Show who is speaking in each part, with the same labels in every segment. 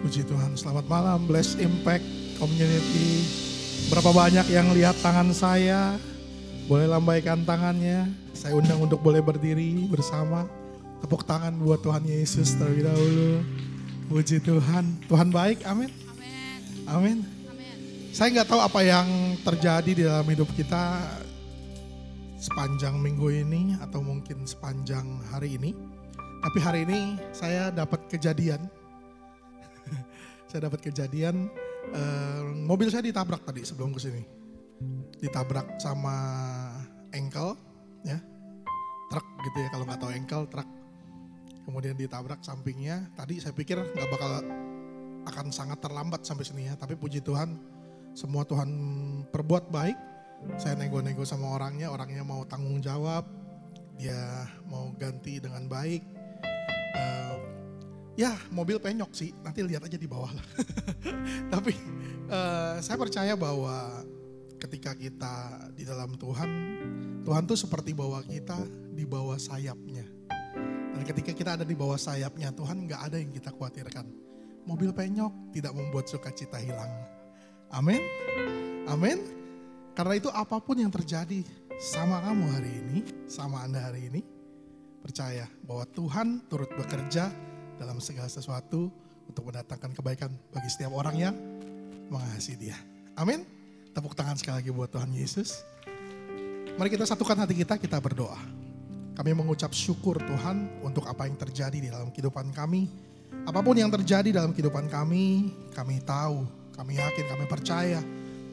Speaker 1: Puji Tuhan, selamat malam Bless Impact Community. Berapa banyak yang lihat tangan saya? Boleh lambaikan tangannya. Saya undang untuk boleh berdiri bersama. Tepuk tangan buat Tuhan Yesus terlebih dahulu. Puji Tuhan, Tuhan baik, amin. Amin. Saya nggak tahu apa yang terjadi di dalam hidup kita sepanjang minggu ini atau mungkin sepanjang hari ini. Tapi hari ini saya dapat kejadian. Mobil saya ditabrak tadi sebelum kesini. Ditabrak sama engkel, ya, truk gitu ya, kalau nggak tahu engkel, truk. Kemudian ditabrak sampingnya. Tadi saya pikir nggak bakal akan sangat terlambat sampai sini ya. Tapi puji Tuhan, semua Tuhan perbuat baik. Saya nego-nego sama orangnya mau tanggung jawab. Dia mau ganti dengan baik. Ya mobil penyok sih, nanti lihat aja di bawah lah. Tapi saya percaya bahwa ketika kita di dalam Tuhan, Tuhan tuh seperti bawa kita di bawah sayapnya. Dan ketika kita ada di bawah sayapnya, Tuhan gak ada yang kita khawatirkan. Mobil penyok tidak membuat sukacita hilang. Amin. Amin. Karena itu apapun yang terjadi sama kamu hari ini, sama Anda hari ini, percaya bahwa Tuhan turut bekerja dalam segala sesuatu untuk mendatangkan kebaikan bagi setiap orang yang mengasihi Dia. Amin. Tepuk tangan sekali lagi buat Tuhan Yesus. Mari kita satukan hati kita berdoa. Kami mengucap syukur Tuhan untuk apa yang terjadi di dalam kehidupan kami. Apapun yang terjadi dalam kehidupan kami tahu, kami yakin, kami percaya.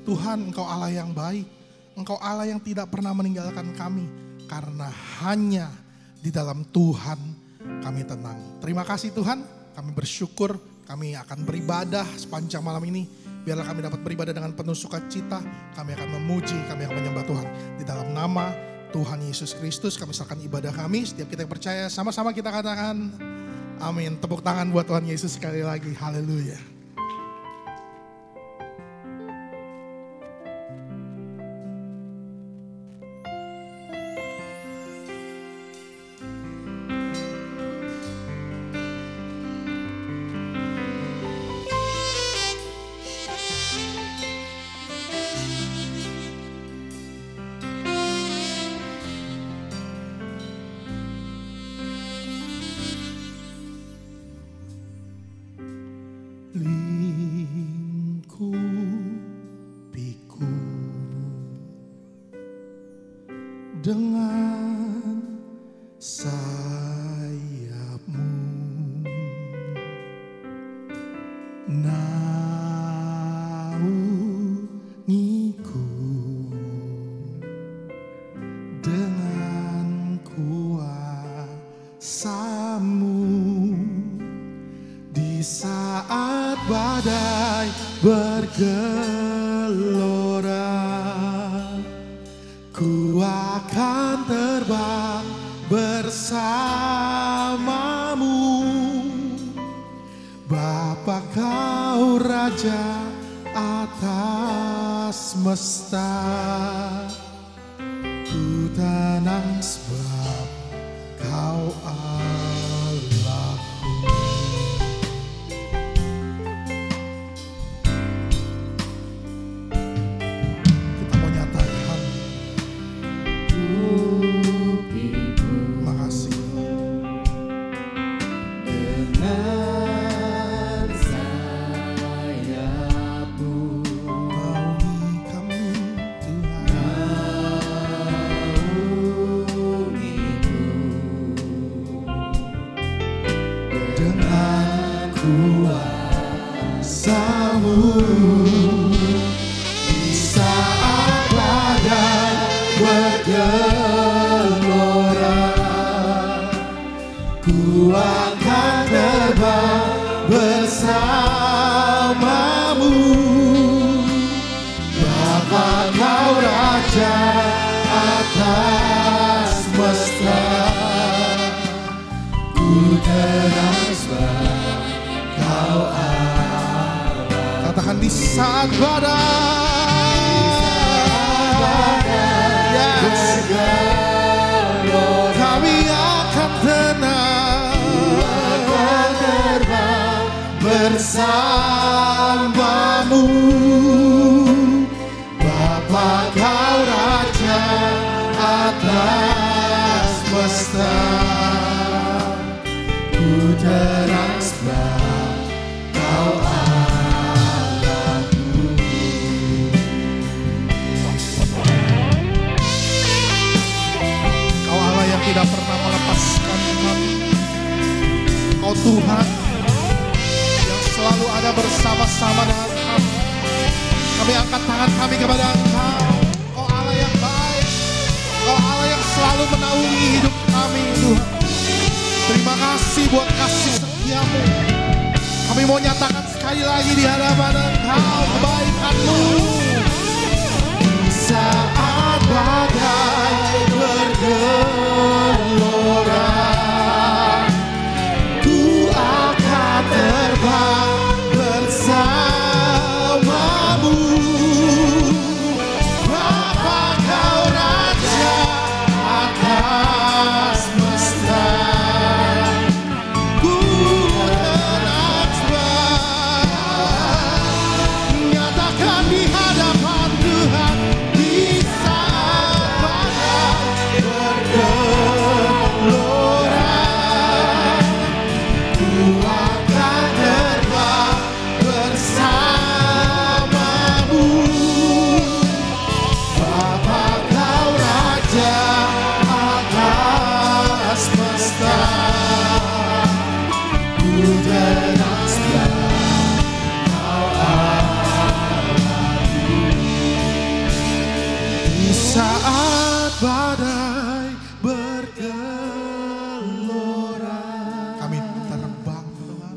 Speaker 1: Tuhan, Engkau Allah yang baik. Engkau Allah yang tidak pernah meninggalkan kami. Karena hanya di dalam Tuhan kami tenang. Terima kasih Tuhan, kami bersyukur, kami akan beribadah sepanjang malam ini. Biarlah kami dapat beribadah dengan penuh sukacita, kami akan memuji, kami akan menyembah Tuhan. Di dalam nama Tuhan Yesus Kristus kami serahkan ibadah kami. Setiap kita yang percaya, sama-sama kita katakan amin. Tepuk tangan buat Tuhan Yesus sekali lagi, haleluya. Dengan sayapmu naungiku, dengan kuasa-Mu di saat badai bergelora. Ku akan terbang bersamamu, Bapa Kau Raja atas semesta. Ku tenang sebab Kau Allahku. Kita mau nyatakan makasih. Dengan sayapmu naungi kami Tuhan, dengan kuasa-Mu di saat badai bergelora. Ku akan terbang bersamamu, Bapa Kau Raja atas semesta. Ku tenang sebab Kau Allah. Katakan di saat badai, yes. Kami akan tenang bersamamu. Bapa Kau Raja atas semesta, ku terang sebab Kau Allahku. Kau Allah yang tidak pernah melepaskan kami. Kau Tuhan yang selalu ada bersama-sama dengan kami. Kami angkat tangan kami kepada Engkau. Kau Allah yang baik. Kau Allah yang selalu menaungi hidup kami, Tuhan. Terima kasih buat kasih setiamu. Kami mau nyatakan sekali lagi di hadapan Engkau kebaikan-Mu. Di saat badai bergelora, ku akan terbang bersamamu. Bapa Kau Raja atas semesta, ku tenang sebab nyatakan di hadapan Tuhan. Di saat badai bergelora, ku akan terbang bersamamu. Bapa Kau Raja atas semesta, ku tenang sebab Kau Allahku. Di saat badai bergelora, kami terbang, Tuhan.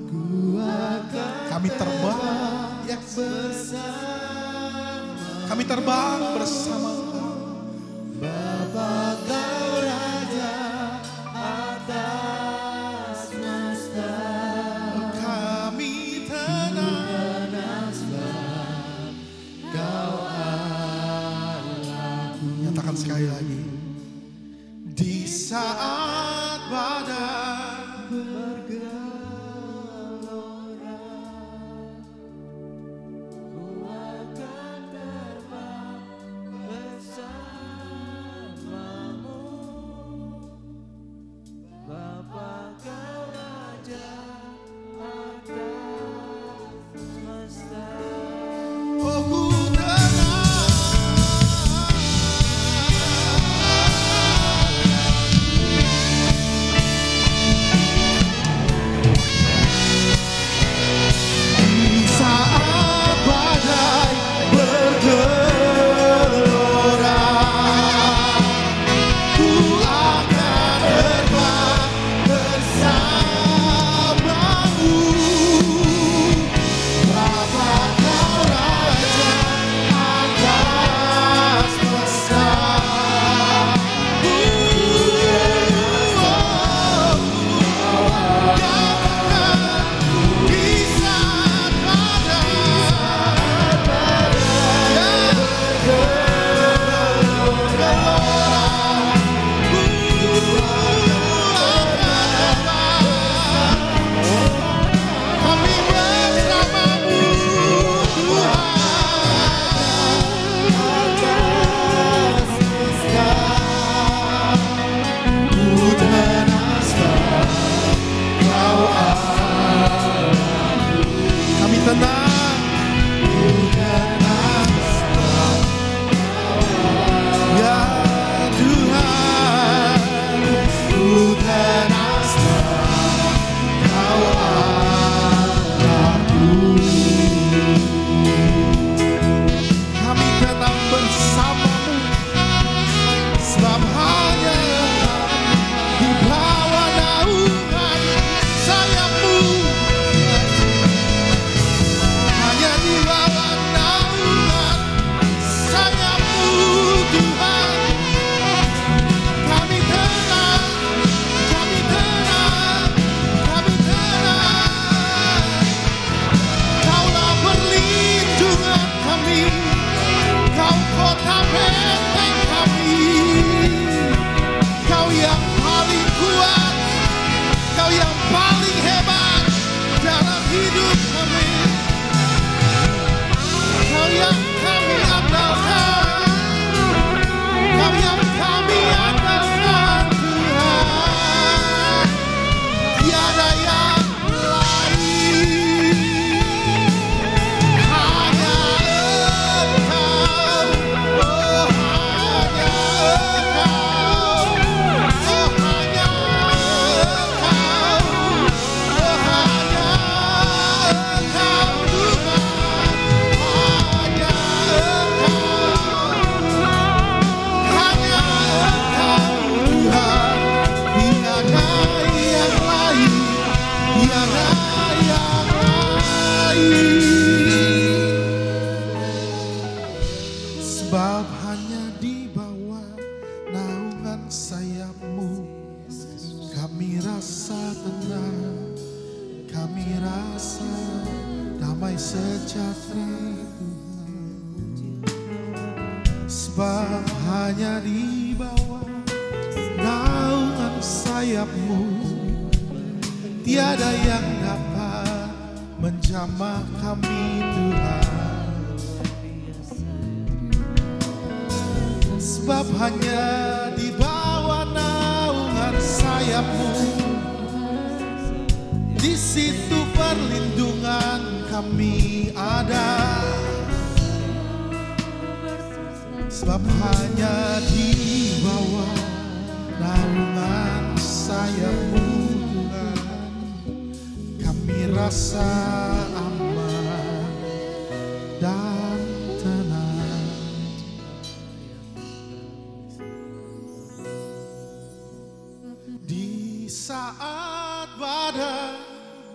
Speaker 1: Kami terbang, ya, kami terbang bersama Engkau. Bapa Kau Raja atas semesta, kami tenang sebab Kau Allahku. Nyatakan sekali lagi. Di saat badai bergelora, ku akan terbang bersamamu. Bapa Kau Raja atas semesta, oh ku tenang. sayap-Mu, kami rasa tenang, kami rasa damai sejahtera. Sebab hanya di bawah naungan sayap-Mu, tiada yang dapat menjamah kami Tuhan. Sebab hanya di bawah naungan sayap-Mu, di situ perlindungan kami ada. Sebab hanya di bawah naungan sayap-Mu Tuhan, kami rasa aman dan tenang. Di saat badai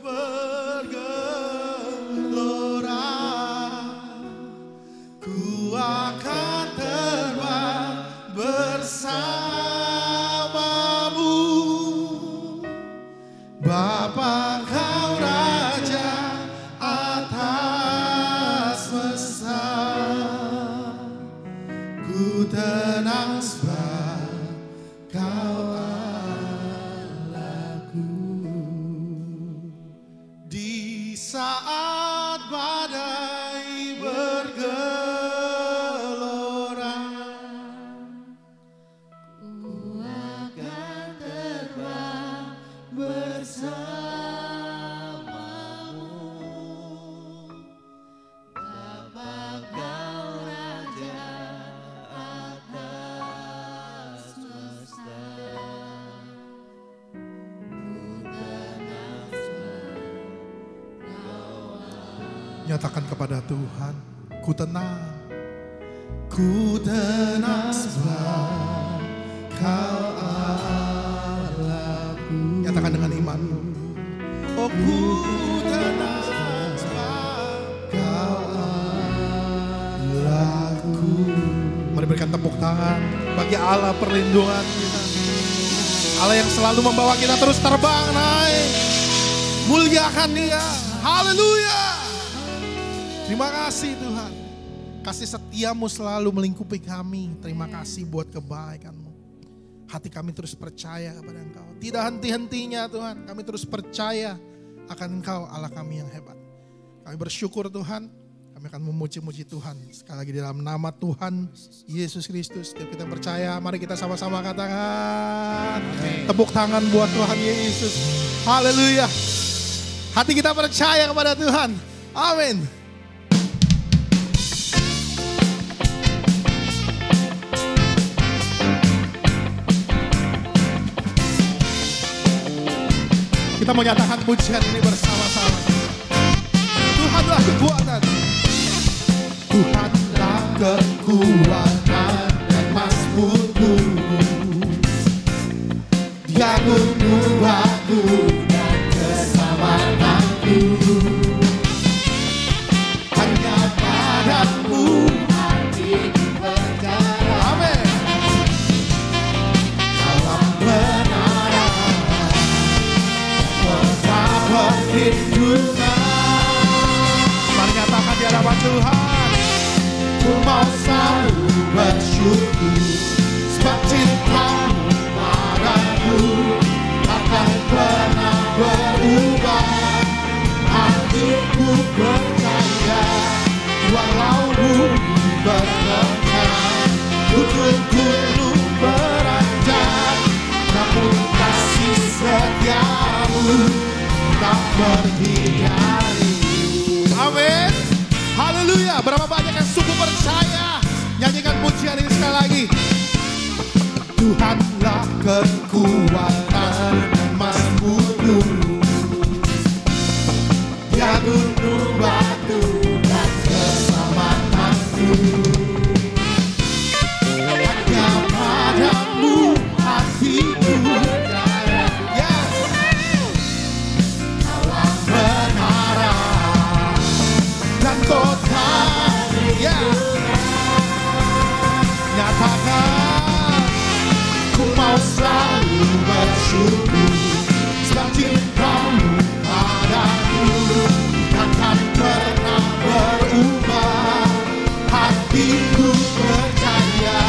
Speaker 1: bergelora, ku akan terbang bersama-Mu. Bapa, Kau Raja atas semesta, ku tenang sebab Kau Allahku. Di saat badai bergelora, ku akan terbang bersama-Mu. Bapa, Kau Raja atas semesta, ku tenang sebab Kau Allah. Nyatakan kepada Tuhan, ku tenang sebab Kau Allahku. Nyatakan dengan imanmu. Oh, ku tenang sebab Kau Allahku. Mari berikan tepuk tangan bagi Allah perlindungan kita. Allah yang selalu membawa kita terus terbang naik. Muliakan Dia. Haleluya. Terima kasih Tuhan. Kasih setia-Mu selalu melingkupi kami. Terima kasih buat kebaikan-Mu. Hati kami terus percaya kepada Engkau. Tidak henti-hentinya Tuhan. Kami terus percaya akan Engkau, Allah kami yang hebat. Kami bersyukur Tuhan. Kami akan memuji-muji Tuhan. Sekali lagi dalam nama Tuhan Yesus Kristus. Setiap kita percaya, mari kita sama-sama katakan. Amin. Tepuk tangan buat Tuhan Yesus. Haleluya. Hati kita percaya kepada Tuhan. Amin. Kita mau nyatakan pujian ini bersama-sama. Tuhanlah kekuatan, Tuhanlah kekuatan dan mazmurku. Dia gunung batu dan keselamatanku. Hanya padamu hatiku percaya. Amin. Dalam kebenaran perlindungan. Mari nyatakan di hadapan Tuhan. Ku mau selalu bersyukur sebab cinta-Mu padaku takkan pernah berubah. Hatiku percaya walau bumi bergoncang, gunung beranjak, namun kasih setia-Mu tak berhenti. Amin. Haleluya. Berapa banyak yang sungguh percaya? Nyanyikan pujian ini sekali lagi. Tuhanlah kekuatan dan mazmurku. Dia gunung batu dan keselamatanku. Hanya padamu hatiku percaya. Yes. Dalam kebenaran dan kota. Yeah. Nyatakan ku mau bersyukur, sebab cintamu padaku takkan pernah berubah. Hatiku percaya,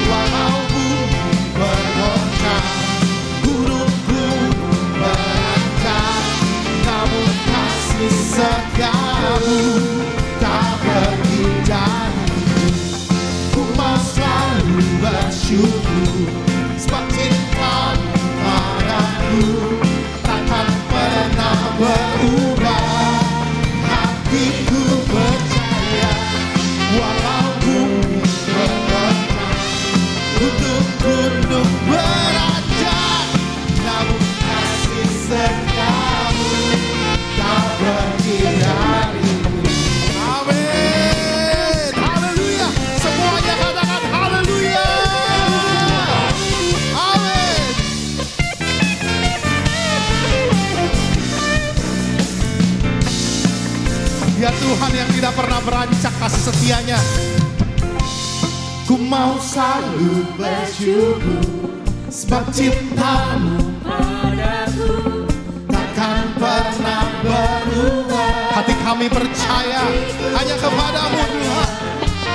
Speaker 1: walau bumi bergoncang, gunung-gunung beranjak, namun kasih setiamu tak pergi dariku. Ku mau selalu bersyukur, sebab cintamu padaku takkan pernah berubah. Hatiku percaya, walau bumi bergoncang, gunung-gunung beranjak, namun kasih setiamu tak pergi dariku. Amin. Haleluya. Semuanya katakan haleluya. Amin. Ya Tuhan yang tidak pernah berancak kasih setianya. Ku mau selalu bersyukur, sebab cintamu padaku takkan pernah berubah. Hati kami percaya hanya kepadamu Tuhan.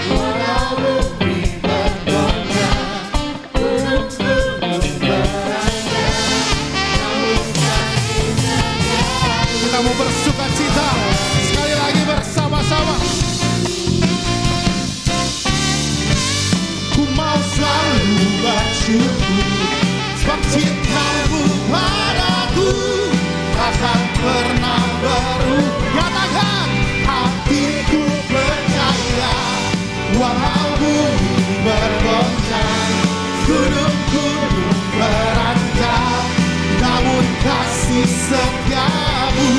Speaker 1: Walau bumi bergoncang, gunung-gunung beranjak, namun kasih setiamu. Kita mau bersuka cita sekali lagi bersama-sama. Ku mau selalu bersyukur, sebab cintamu padaku takkan pernah berubah. Katakan, hatiku percaya, walau bumi bergoncang, gunung-gunung beranjak, namun kasih setiamu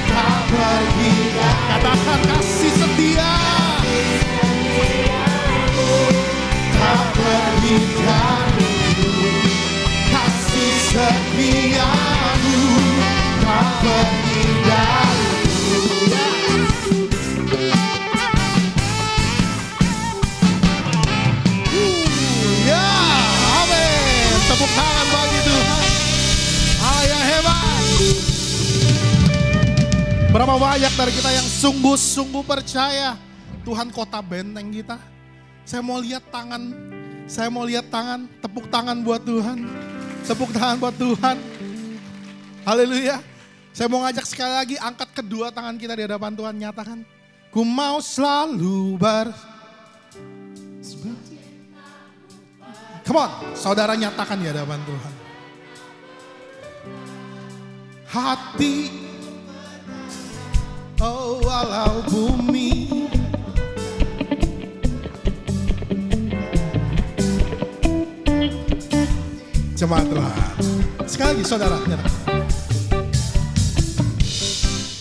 Speaker 1: tak pergi. Katakan, kasih setia tak pergi dariku. Kasih setiamu tak pergi dariku. Ya, amin. Tepuk tangan bagi Tuhan. Ayah hebat. Berapa banyak dari kita yang sungguh-sungguh percaya Tuhan kota benteng kita. Saya mau lihat tangan, tepuk tangan buat Tuhan. Tepuk tangan buat Tuhan. Haleluya. Saya mau ngajak sekali lagi, angkat kedua tangan kita di hadapan Tuhan, nyatakan. Ku mau selalu Come on, saudara nyatakan di hadapan Tuhan. Hati, oh walau bumi jemaat Tuhan. Sekali lagi saudara,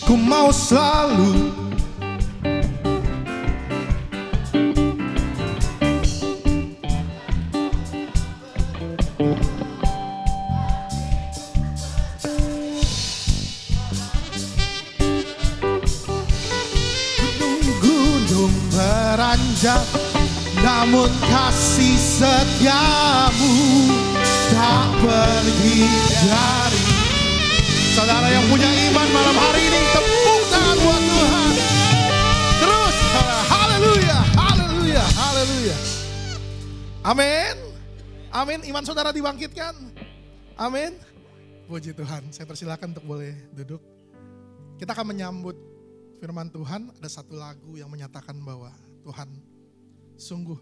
Speaker 1: ku mau selalu gunung-gunung beranjak, namun kasih setiamu tak pergi dari. Saudara yang punya iman malam hari ini, tepuk tangan buat Tuhan. Terus, haleluya, haleluya, haleluya. Amin, amin. Iman saudara dibangkitkan. Amin. Puji Tuhan. Saya persilakan untuk boleh duduk. Kita akan menyambut firman Tuhan. Ada satu lagu yang menyatakan bahwa Tuhan sungguh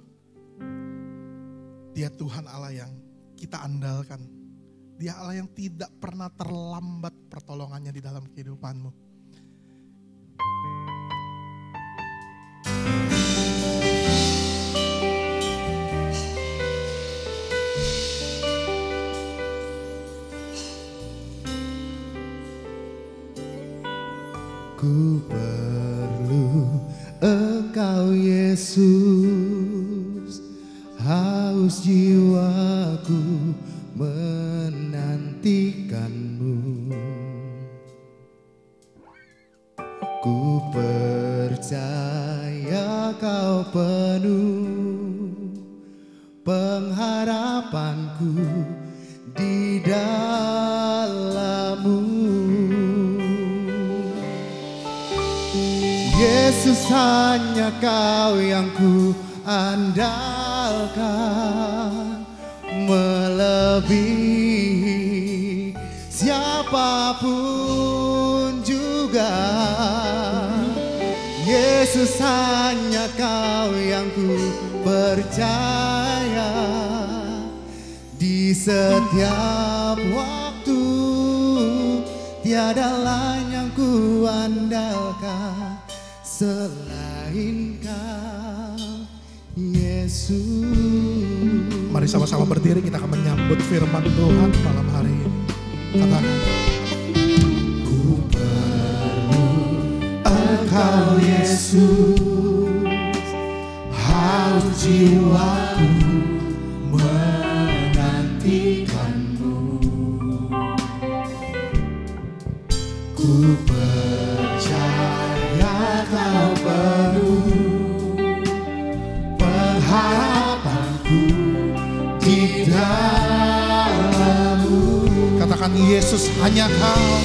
Speaker 1: Dia Tuhan Allah yang kita andalkan. Dia Allah yang tidak pernah terlambat pertolongannya di dalam kehidupanmu.
Speaker 2: Ku perlu Engkau Yesus, haus jiwaku menantikanmu. Ku percaya Kau penuh pengharapanku di dalam-Mu. Yesus, hanya Kau yang ku andalkan, melebihi siapapun juga. Yesus, hanya Kau yang ku percaya, di setiap waktu tiada lain yang ku andalkan selain Kau, Yesus.
Speaker 1: Mari sama-sama berdiri, kita akan menyambut firman Tuhan malam hari ini. Katakan, ku perlu Engkau Yesus, haus jiwaku menantikan-Mu. Ku percaya Kau penuh pengharapanku di dalam-Mu. Katakan, Yesus, hanya Kau.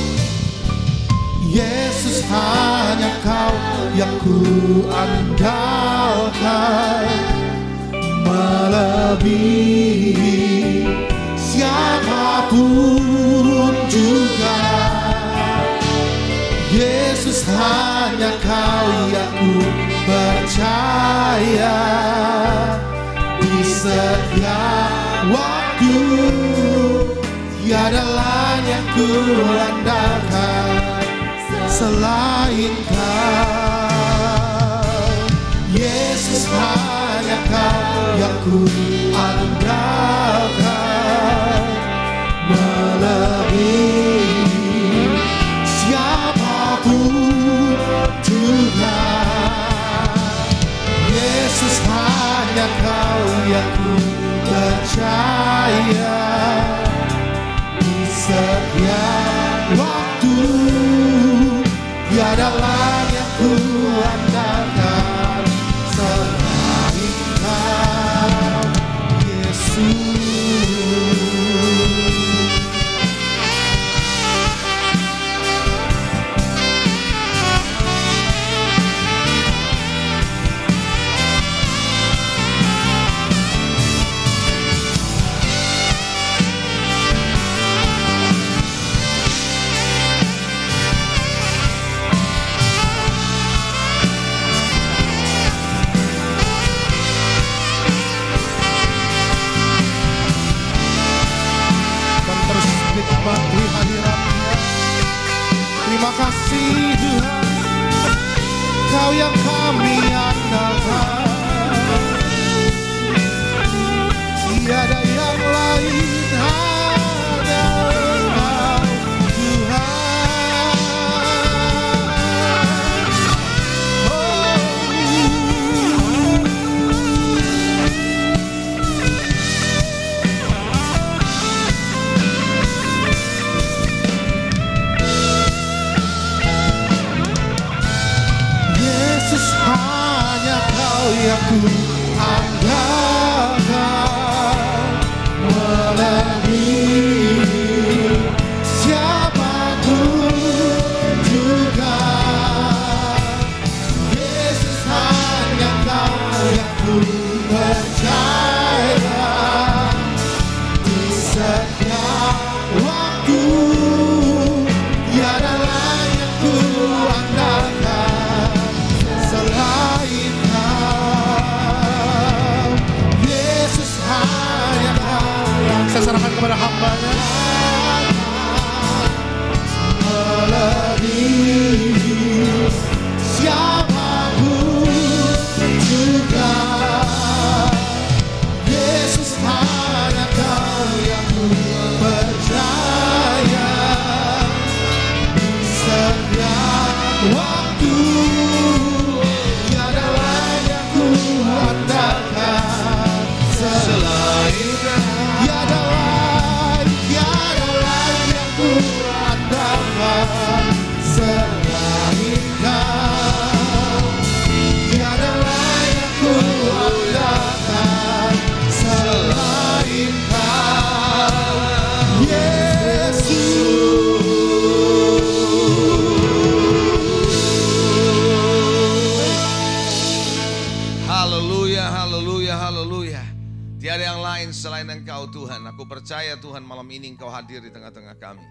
Speaker 1: Yesus, hanya Kau yang ku andalkan, melebihi siapapun juga. Yesus, hanya Kau yang ku percaya, di setiap waktu tiada lain yang ku andalkan selain Kau. Yesus, hanya Kau yang ku andalkan, melebihi siapapun juga. Yesus, hanya Kau yang ku percaya, di setiap waktu tiada lain yang ku andalkan selain Kau, Yesus. Nikmati hadirat-Nya. Terima kasih Tuhan, Kau yang kami andalkan. Tiada yang lain, hanya Engkau Tuhan. Yesus, hanya Kau yang ku andalkan, melebihi siapapun juga. Yesus, hanya Kau yang ku percaya, di setiap waktu tiada lain yang ku andalkan selain Kau. Yesus, hanya Kau yang saya serahkan kepada hamba-Nya, melebihi siapapun juga. Yesus, hanya Kau yang ku percaya, di setiap waktu tiada lain yang ku andalkan selain Kau. Tiada lain, tiada
Speaker 3: Engkau Tuhan. Aku percaya Tuhan malam ini Engkau hadir di tengah-tengah kami.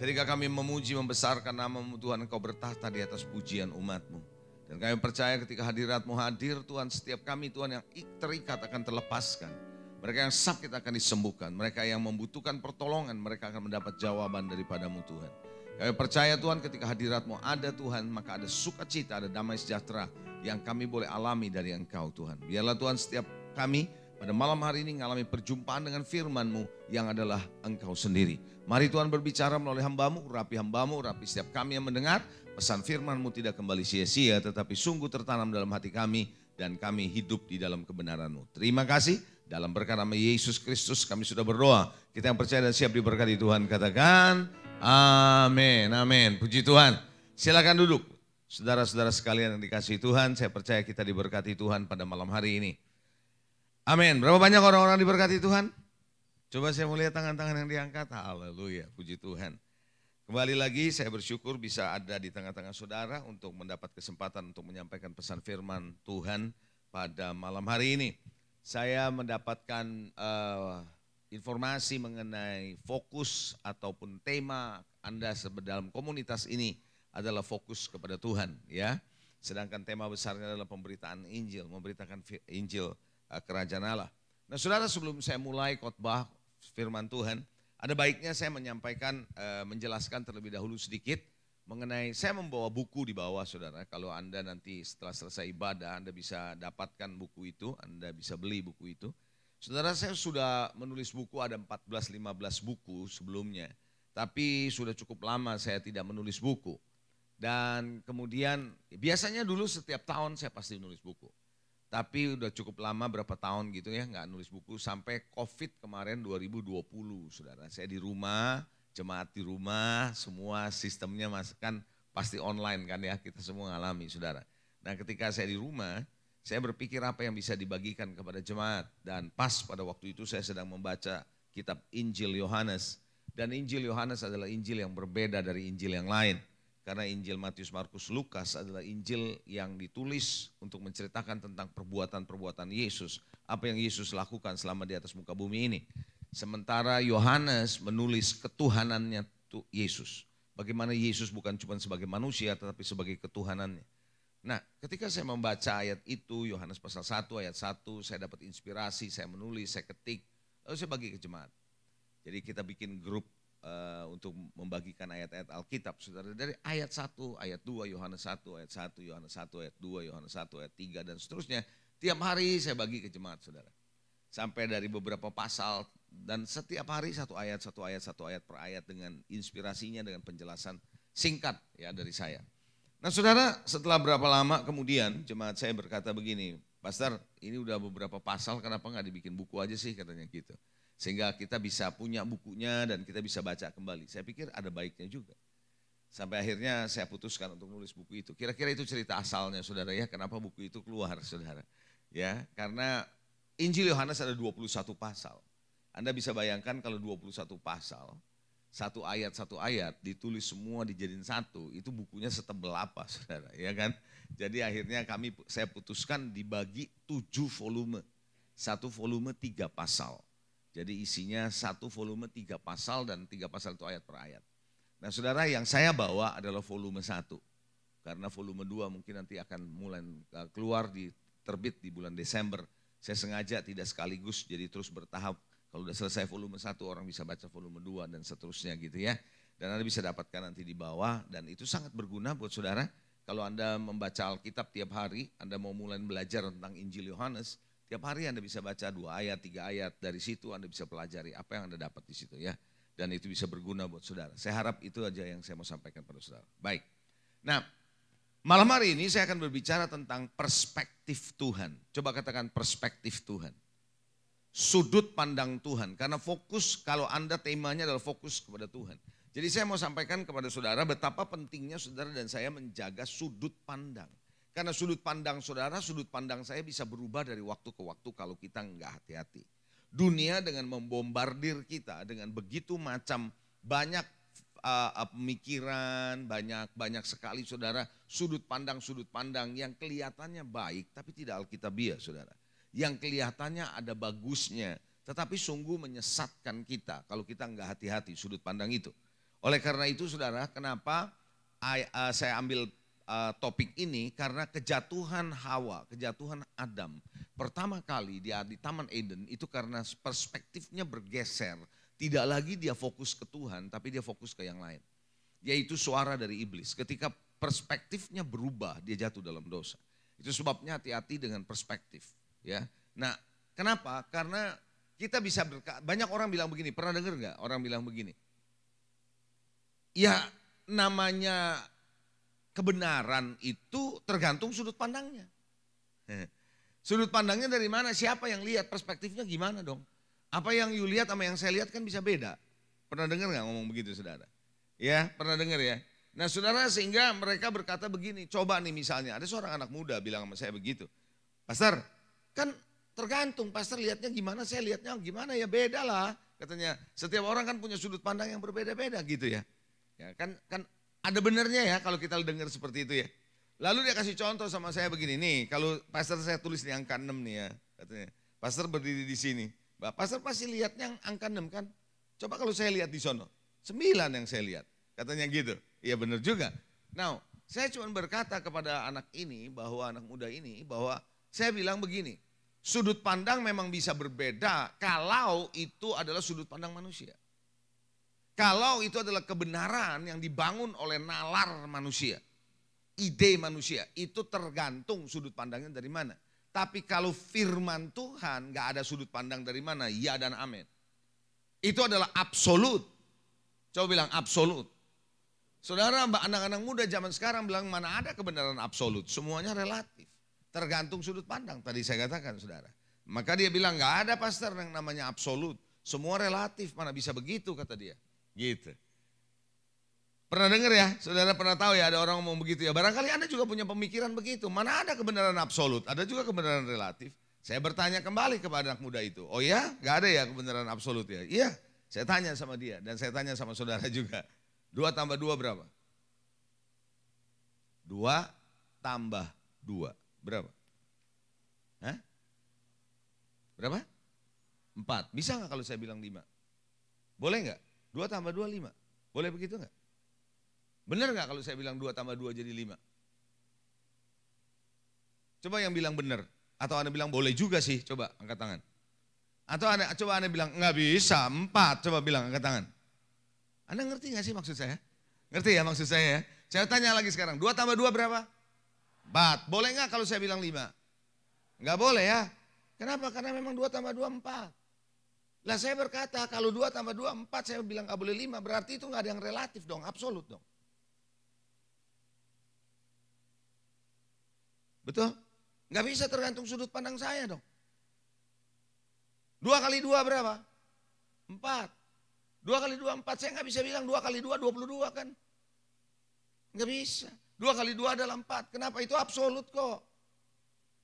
Speaker 3: Ketika kami memuji membesarkan nama-Mu Tuhan, Engkau bertahta di atas pujian umat-Mu. Dan kami percaya ketika hadirat-Mu hadir Tuhan, setiap kami Tuhan yang terikat akan terlepaskan. Mereka yang sakit akan disembuhkan. Mereka yang membutuhkan pertolongan, mereka akan mendapat jawaban daripada-Mu Tuhan. Kami percaya Tuhan ketika hadirat-Mu ada Tuhan, maka ada sukacita, ada damai sejahtera yang kami boleh alami dari Engkau Tuhan. Biarlah Tuhan setiap kami pada malam hari ini mengalami perjumpaan dengan firman-Mu yang adalah Engkau sendiri. Mari Tuhan berbicara melalui hamba-Mu, urapi hamba-Mu, urapi setiap kami yang mendengar. Pesan firman-Mu tidak kembali sia-sia, tetapi sungguh tertanam dalam hati kami dan kami hidup di dalam kebenaran-Mu. Terima kasih. Dalam berkat nama Yesus Kristus kami sudah berdoa. Kita yang percaya dan siap diberkati Tuhan katakan amin, amin. Puji Tuhan. Silakan duduk. Saudara-saudara sekalian yang dikasihi Tuhan, saya percaya kita diberkati Tuhan pada malam hari ini. Amin. Berapa banyak orang-orang diberkati Tuhan? Coba saya mau lihat tangan-tangan yang diangkat. Haleluya, puji Tuhan. Kembali lagi saya bersyukur bisa ada di tengah-tengah saudara untuk mendapat kesempatan untuk menyampaikan pesan firman Tuhan pada malam hari ini. Saya mendapatkan informasi mengenai fokus ataupun tema Anda dalam komunitas ini adalah fokus kepada Tuhan, ya. Sedangkan tema besarnya adalah pemberitaan Injil, memberitakan Injil kerajaan Allah. Nah, saudara, sebelum saya mulai khotbah firman Tuhan, ada baiknya saya menyampaikan, menjelaskan terlebih dahulu sedikit mengenai, saya membawa buku di bawah, saudara. Kalau Anda nanti setelah selesai ibadah, Anda bisa dapatkan buku itu, Anda bisa beli buku itu. Saudara, saya sudah menulis buku, ada 14-15 buku sebelumnya. Tapi sudah cukup lama saya tidak menulis buku. Dan kemudian, biasanya dulu setiap tahun saya pasti menulis buku. Tapi udah cukup lama berapa tahun gitu ya nggak nulis buku sampai COVID kemarin 2020, saudara. Saya di rumah, jemaat di rumah, semua sistemnya kan pasti online kan ya, kita semua ngalami, saudara. Nah, ketika saya di rumah, saya berpikir apa yang bisa dibagikan kepada jemaat. Dan pas pada waktu itu saya sedang membaca kitab Injil Yohanes. Dan Injil Yohanes adalah Injil yang berbeda dari Injil yang lain. Karena Injil Matius, Markus, Lukas adalah Injil yang ditulis untuk menceritakan tentang perbuatan-perbuatan Yesus. Apa yang Yesus lakukan selama di atas muka bumi ini. Sementara Yohanes menulis ketuhanannya Yesus. Bagaimana Yesus bukan cuma sebagai manusia tetapi sebagai ketuhanannya. Nah, ketika saya membaca ayat itu, Yohanes pasal 1 ayat 1, saya dapat inspirasi, saya menulis, saya ketik, lalu saya bagi ke jemaat. Jadi kita bikin grup untuk membagikan ayat-ayat Alkitab, saudara, dari ayat 1, ayat 2, Yohanes 1, ayat 1, Yohanes 1, ayat 2, Yohanes 1, ayat 3, dan seterusnya. Tiap hari saya bagi ke jemaat, saudara. Sampai dari beberapa pasal, dan setiap hari satu ayat per ayat dengan inspirasinya, dengan penjelasan singkat ya dari saya. Nah, saudara, setelah berapa lama kemudian jemaat saya berkata begini, Pastor, ini udah beberapa pasal, kenapa nggak dibikin buku aja sih, katanya gitu. Sehingga kita bisa punya bukunya dan kita bisa baca kembali. Saya pikir ada baiknya juga. Sampai akhirnya saya putuskan untuk nulis buku itu. Kira-kira itu cerita asalnya, saudara ya, kenapa buku itu keluar, saudara. Ya, karena Injil Yohanes ada 21 pasal. Anda bisa bayangkan kalau 21 pasal, satu ayat ditulis semua dijadiin satu, itu bukunya setebal apa, saudara, ya kan? Jadi akhirnya saya putuskan dibagi 7 volume. Satu volume 3 pasal. Jadi isinya 1 volume 3 pasal dan 3 pasal itu ayat per ayat. Nah, saudara, yang saya bawa adalah volume 1. Karena volume 2 mungkin nanti akan mulai keluar terbit di bulan Desember. Saya sengaja tidak sekaligus, jadi terus bertahap. Kalau sudah selesai volume 1 orang bisa baca volume 2 dan seterusnya gitu ya. Dan Anda bisa dapatkan nanti di bawah dan itu sangat berguna buat saudara. Kalau Anda membaca Alkitab tiap hari, Anda mau mulai belajar tentang Injil Yohanes, tiap hari Anda bisa baca 2 ayat, 3 ayat, dari situ Anda bisa pelajari apa yang Anda dapat di situ ya. Dan itu bisa berguna buat saudara. Saya harap itu aja yang saya mau sampaikan pada saudara. Baik. Nah, malam hari ini saya akan berbicara tentang perspektif Tuhan. Coba katakan perspektif Tuhan. Sudut pandang Tuhan. Karena fokus, kalau Anda temanya adalah fokus kepada Tuhan. Jadi saya mau sampaikan kepada saudara betapa pentingnya saudara dan saya menjaga sudut pandang. Karena sudut pandang saudara, sudut pandang saya bisa berubah dari waktu ke waktu kalau kita enggak hati-hati. Dunia dengan membombardir kita dengan begitu macam banyak pemikiran, banyak sekali saudara sudut pandang yang kelihatannya baik tapi tidak alkitabiah, saudara. Yang kelihatannya ada bagusnya Tetapi sungguh menyesatkan kita kalau kita nggak hati-hati sudut pandang itu. Oleh karena itu saudara, kenapa saya ambil topik ini? Karena kejatuhan Hawa, kejatuhan Adam. Pertama kali di Taman Eden itu karena perspektifnya bergeser. Tidak lagi dia fokus ke Tuhan, tapi dia fokus ke yang lain. Yaitu suara dari iblis. Ketika perspektifnya berubah, dia jatuh dalam dosa. Itu sebabnya hati-hati dengan perspektif. Ya. Nah, kenapa? Karena kita bisa banyak orang bilang begini, pernah dengar nggak orang bilang begini? Ya namanya kebenaran itu tergantung sudut pandangnya. Sudut pandangnya dari mana? Siapa yang lihat? Perspektifnya gimana dong? Apa yang you lihat sama yang saya lihat kan bisa beda. Pernah dengar nggak ngomong begitu saudara? Ya pernah dengar ya. Nah saudara, sehingga mereka berkata begini, coba nih misalnya ada seorang anak muda bilang sama saya begitu. Pastor, kan tergantung pastor lihatnya gimana, saya lihatnya gimana, ya beda lah. Katanya setiap orang kan punya sudut pandang yang berbeda-beda gitu ya. Ya kan ada benernya ya kalau kita dengar seperti itu ya. Lalu dia kasih contoh sama saya begini, nih kalau pastor saya tulis di angka 6 nih ya. Katanya, pastor berdiri di sini. Pastor pasti lihatnya angka 6 kan. Coba kalau saya lihat di sono, 9 yang saya lihat. Katanya gitu. Iya benar juga. Nah, saya cuma berkata kepada anak ini, bahwa anak muda ini, bahwa saya bilang begini, sudut pandang memang bisa berbeda kalau itu adalah sudut pandang manusia. Kalau itu adalah kebenaran yang dibangun oleh nalar manusia, ide manusia, itu tergantung sudut pandangnya dari mana. Tapi kalau firman Tuhan gak ada sudut pandang dari mana, ya dan amin. Itu adalah absolut. Coba bilang absolut. Saudara, anak-anak muda zaman sekarang bilang mana ada kebenaran absolut, semuanya relatif. Tergantung sudut pandang, tadi saya katakan saudara. Maka dia bilang gak ada pastor yang namanya absolut, semua relatif, mana bisa begitu kata dia. Gitu. Pernah dengar ya, saudara pernah tahu ya ada orang ngomong begitu ya. Barangkali Anda juga punya pemikiran begitu, mana ada kebenaran absolut, ada juga kebenaran relatif. Saya bertanya kembali kepada anak muda itu, oh ya gak ada ya kebenaran absolut ya? Iya, saya tanya sama dia dan saya tanya sama saudara juga. 2 tambah 2 berapa? 2 tambah 2 berapa? Hah? Berapa? 4. Bisa gak kalau saya bilang 5? Boleh gak? 2 tambah 2 5. Boleh begitu gak? Benar gak kalau saya bilang 2 tambah 2 jadi 5? Coba yang bilang benar. Atau Anda bilang boleh juga sih, coba angkat tangan. Atau coba Anda bilang enggak bisa, 4, coba bilang angkat tangan. Anda ngerti gak sih maksud saya? Ngerti ya maksud saya ya? Saya tanya lagi sekarang, 2 tambah 2 berapa? 4. Boleh gak kalau saya bilang 5? Enggak boleh ya. Kenapa? Karena memang 2 tambah 2 4. Lah saya berkata kalau 2 tambah 2 4 saya bilang gak boleh 5. Berarti itu gak ada yang relatif dong, absolut dong. Betul? Gak bisa tergantung sudut pandang saya dong. 2 kali 2 berapa? 4. 2 kali 2 4, saya gak bisa bilang 2 kali 2 22 kan. Gak bisa. 2 kali 2 adalah 4, kenapa? Itu absolut kok.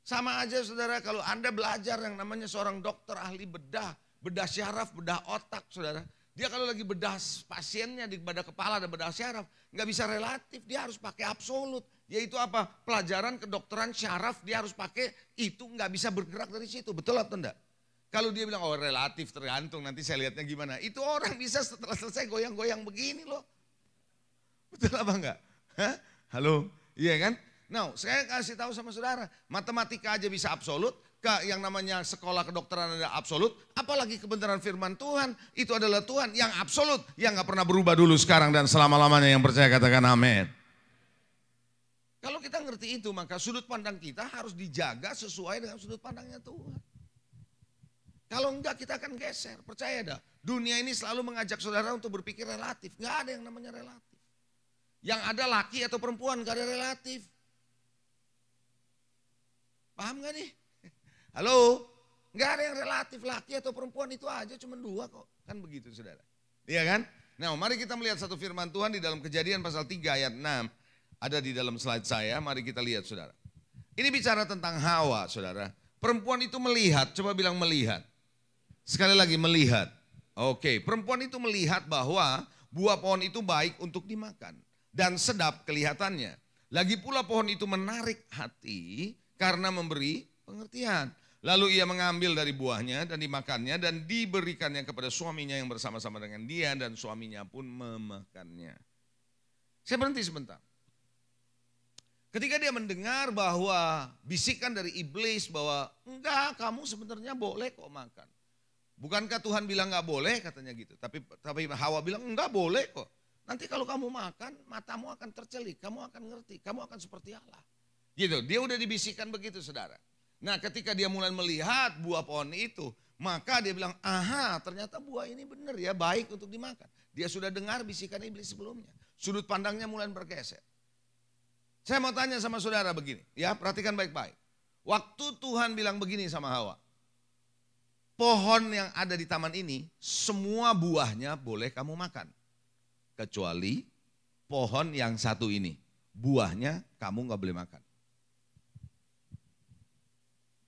Speaker 3: Sama aja saudara kalau Anda belajar yang namanya seorang dokter ahli bedah syaraf, bedah otak saudara. Dia kalau lagi bedah pasiennya di bedah kepala dan bedah syaraf, gak bisa relatif, dia harus pakai absolut. Yaitu apa? Pelajaran kedokteran syaraf dia harus pakai, itu gak bisa bergerak dari situ, betul atau enggak? Kalau dia bilang, oh relatif tergantung nanti saya lihatnya gimana. Itu orang bisa setelah selesai goyang-goyang begini loh. Betul apa enggak? Hah? Halo? Iya kan? Nah, saya kasih tahu sama saudara, matematika aja bisa absolut, yang namanya sekolah kedokteran ada absolut, apalagi kebenaran firman Tuhan, itu adalah Tuhan yang absolut, yang gak pernah berubah dulu, sekarang, dan selama-lamanya. Yang percaya katakan amin. Kalau kita ngerti itu, maka sudut pandang kita harus dijaga sesuai dengan sudut pandangnya Tuhan. Kalau enggak kita akan geser, percaya dah. Dunia ini selalu mengajak saudara untuk berpikir relatif, gak ada yang namanya relatif. Yang ada laki atau perempuan, gak ada relatif. Paham gak nih? Halo? Gak ada yang relatif, laki atau perempuan itu aja cuma 2 kok. Kan begitu saudara. Iya kan? Nah mari kita melihat satu firman Tuhan di dalam Kejadian pasal 3 ayat 6. Ada di dalam slide saya, mari kita lihat saudara. Ini bicara tentang Hawa saudara. Perempuan itu melihat, coba bilang melihat. Sekali lagi melihat. Oke, perempuan itu melihat bahwa buah pohon itu baik untuk dimakan. Dan sedap kelihatannya. Lagi pula pohon itu menarik hati karena memberi pengertian. Lalu ia mengambil dari buahnya dan dimakannya dan diberikannya kepada suaminya yang bersama-sama dengan dia dan suaminya pun memakannya. Saya berhenti sebentar. Ketika dia mendengar bahwa bisikan dari iblis bahwa enggak, kamu sebenarnya boleh kok makan. Bukankah Tuhan bilang enggak boleh katanya gitu. Tapi Hawa bilang enggak boleh kok. Nanti kalau kamu makan matamu akan tercelik, kamu akan ngerti, kamu akan seperti Allah. Gitu, dia udah dibisikkan begitu saudara. Nah ketika dia mulai melihat buah pohon itu, maka dia bilang, aha ternyata buah ini benar ya, baik untuk dimakan. Dia sudah dengar bisikan iblis sebelumnya. Sudut pandangnya mulai bergeser. Saya mau tanya sama saudara begini, ya perhatikan baik-baik. Waktu Tuhan bilang begini sama Hawa, pohon yang ada di taman ini, semua buahnya boleh kamu makan. Kecuali pohon yang satu ini, buahnya kamu gak boleh makan.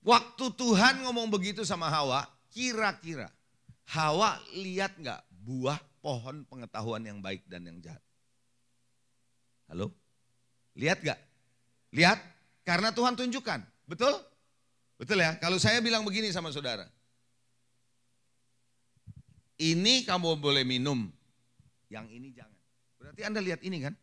Speaker 3: Waktu Tuhan ngomong begitu sama Hawa, kira-kira Hawa lihat gak buah pohon pengetahuan yang baik dan yang jahat? Halo? Lihat gak? Lihat? Karena Tuhan tunjukkan, betul? Betul ya? Kalau saya bilang begini sama saudara, ini kamu boleh minum, yang ini jangan. Berarti Anda lihat ini kan?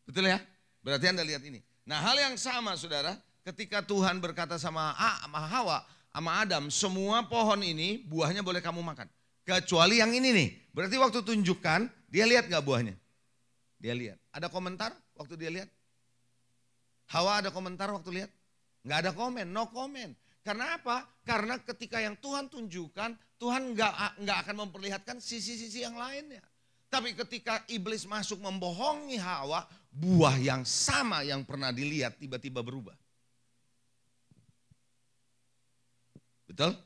Speaker 3: Betul ya? Berarti Anda lihat ini. Nah hal yang sama saudara, ketika Tuhan berkata sama Hawa, sama Adam, semua pohon ini buahnya boleh kamu makan. Kecuali yang ini nih. Berarti waktu tunjukkan, dia lihat gak buahnya? Dia lihat. Ada komentar waktu dia lihat? Hawa ada komentar waktu lihat? Gak ada komen, no comment. Karena apa? Karena ketika yang Tuhan tunjukkan, Tuhan gak akan memperlihatkan sisi-sisi yang lainnya. Tapi ketika iblis masuk membohongi Hawa, buah yang sama yang pernah dilihat tiba-tiba berubah. Betul?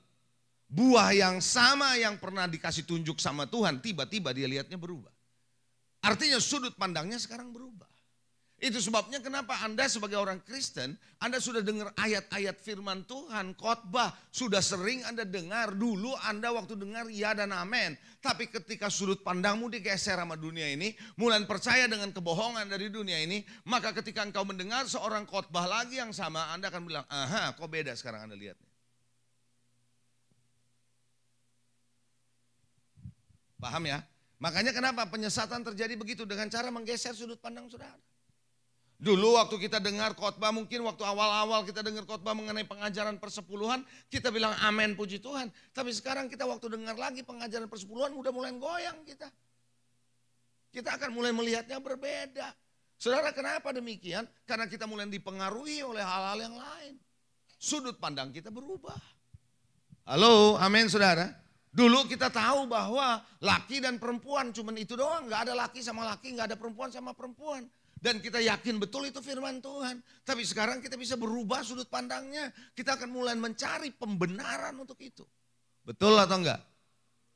Speaker 3: Buah yang sama yang pernah dikasih tunjuk sama Tuhan, tiba-tiba dia lihatnya berubah. Artinya sudut pandangnya sekarang berubah. Itu sebabnya kenapa Anda sebagai orang Kristen, Anda sudah dengar ayat-ayat firman Tuhan, khotbah, sudah sering Anda dengar. Dulu Anda waktu dengar ya dan amin. Tapi ketika sudut pandangmu digeser sama dunia ini, mulai percaya dengan kebohongan dari dunia ini, maka ketika engkau mendengar seorang khotbah lagi yang sama, Anda akan bilang, aha kok beda sekarang Anda lihatnya. Paham ya? Makanya kenapa penyesatan terjadi begitu dengan cara menggeser sudut pandang saudara. Dulu waktu kita dengar khotbah, mungkin waktu awal-awal kita dengar khotbah mengenai pengajaran persepuluhan, kita bilang amin puji Tuhan. Tapi sekarang kita waktu dengar lagi pengajaran persepuluhan udah mulai goyang kita. Kita akan mulai melihatnya berbeda. Saudara kenapa demikian? Karena kita mulai dipengaruhi oleh hal-hal yang lain. Sudut pandang kita berubah. Halo, amin saudara. Dulu kita tahu bahwa laki dan perempuan cuman itu doang. Gak ada laki sama laki, gak ada perempuan sama perempuan. Dan kita yakin betul itu firman Tuhan. Tapi sekarang kita bisa berubah sudut pandangnya. Kita akan mulai mencari pembenaran untuk itu. Betul atau enggak?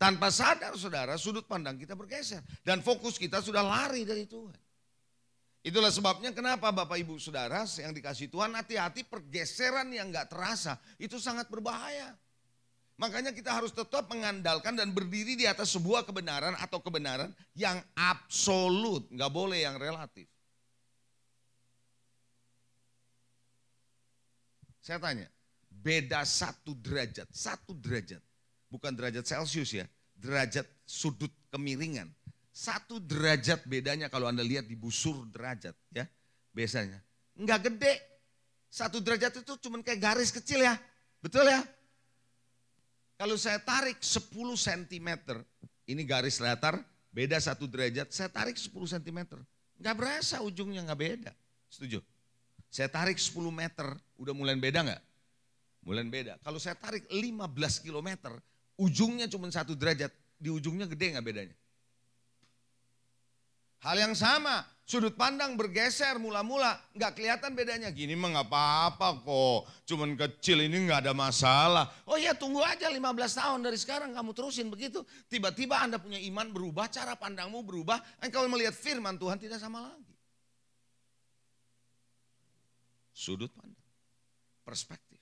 Speaker 3: Tanpa sadar saudara, sudut pandang kita bergeser. Dan fokus kita sudah lari dari Tuhan. Itulah sebabnya kenapa Bapak Ibu Saudara yang dikasih Tuhan, hati-hati pergeseran yang enggak terasa. Itu sangat berbahaya. Makanya kita harus tetap mengandalkan dan berdiri di atas sebuah kebenaran atau kebenaran yang absolut. Enggak boleh yang relatif. Saya tanya, beda 1 derajat, 1 derajat. Bukan derajat Celcius ya, derajat sudut kemiringan. 1 derajat bedanya kalau Anda lihat di busur derajat ya. Biasanya, enggak gede. 1 derajat itu cuma kayak garis kecil ya, betul ya? Kalau saya tarik 10 cm, ini garis latar, beda 1 derajat, saya tarik 10 cm. Enggak berasa ujungnya, enggak beda. Setuju? Saya tarik 10 meter, udah mulai beda enggak? Mulai beda. Kalau saya tarik 15 km, ujungnya cuma 1 derajat, di ujungnya gede enggak bedanya? Hal yang sama, sudut pandang bergeser mula-mula, enggak kelihatan bedanya. Gini mah enggak apa-apa kok, cuman kecil ini enggak ada masalah. Oh iya tunggu aja 15 tahun dari sekarang kamu terusin begitu. Tiba-tiba Anda punya iman berubah, cara pandangmu berubah, engkau melihat firman Tuhan tidak sama lagi. Sudut pandang, perspektif.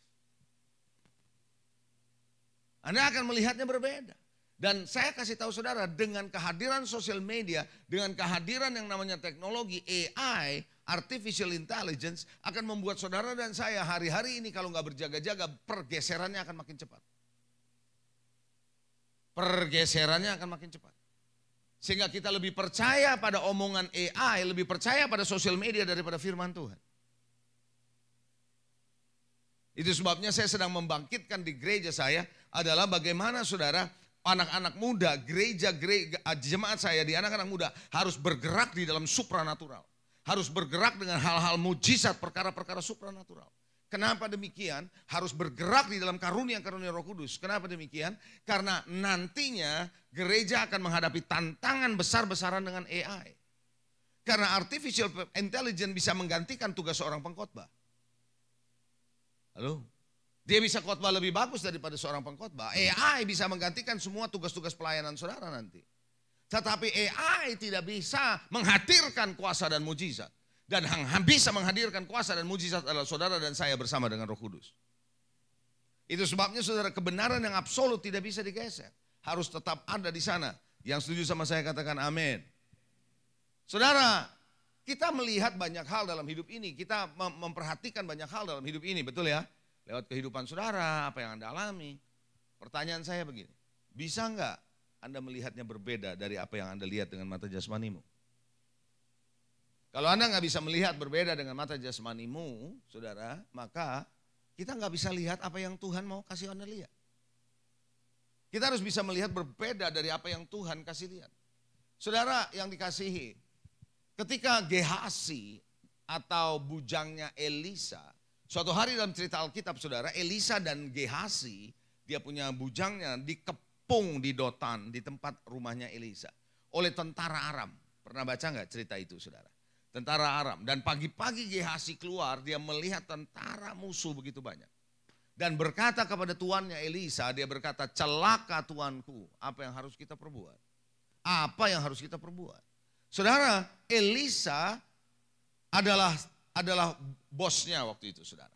Speaker 3: Anda akan melihatnya berbeda. Dan saya kasih tahu saudara, dengan kehadiran sosial media, dengan kehadiran yang namanya teknologi AI, artificial intelligence akan membuat saudara dan saya hari-hari ini kalau nggak berjaga-jaga, pergeserannya akan makin cepat. Pergeserannya akan makin cepat. Sehingga kita lebih percaya pada omongan AI, lebih percaya pada sosial media daripada firman Tuhan. Itu sebabnya saya sedang membangkitkan di gereja saya adalah bagaimana saudara, anak-anak muda, jemaat saya di anak-anak muda harus bergerak di dalam supranatural. Harus bergerak dengan hal-hal mujizat, perkara-perkara supranatural. Kenapa demikian? Harus bergerak di dalam karunia-karunia Roh Kudus. Kenapa demikian? Karena nantinya gereja akan menghadapi tantangan besar-besaran dengan AI. Karena artificial intelligence bisa menggantikan tugas seorang pengkhotbah. Halo? Dia bisa khotbah lebih bagus daripada seorang pengkhotbah. AI bisa menggantikan semua tugas-tugas pelayanan saudara nanti. Tetapi AI tidak bisa menghadirkan kuasa dan mujizat. Dan yang bisa menghadirkan kuasa dan mujizat adalah saudara dan saya bersama dengan Roh Kudus. Itu sebabnya saudara, kebenaran yang absolut tidak bisa digeser. Harus tetap ada di sana. Yang setuju sama saya katakan amin. Saudara, kita melihat banyak hal dalam hidup ini. Kita memperhatikan banyak hal dalam hidup ini, betul ya? Lewat kehidupan saudara, apa yang Anda alami. Pertanyaan saya begini, bisa enggak Anda melihatnya berbeda dari apa yang Anda lihat dengan mata jasmanimu? Kalau Anda nggak bisa melihat berbeda dengan mata jasmanimu, saudara, maka kita nggak bisa lihat apa yang Tuhan mau kasih Anda lihat. Kita harus bisa melihat berbeda dari apa yang Tuhan kasih lihat. Saudara yang dikasihi, ketika Gehazi atau bujangnya Elisa, suatu hari dalam cerita Alkitab saudara, Elisa dan Gehazi, dia punya bujangnya dikepung di Dotan, di tempat rumahnya Elisa, oleh tentara Aram. Pernah baca nggak cerita itu saudara? Tentara Aram. Dan pagi-pagi Gehazi keluar, dia melihat tentara musuh begitu banyak. Dan berkata kepada tuannya Elisa, dia berkata, celaka tuanku, apa yang harus kita perbuat? Apa yang harus kita perbuat? Saudara, Elisa adalah bosnya waktu itu saudara.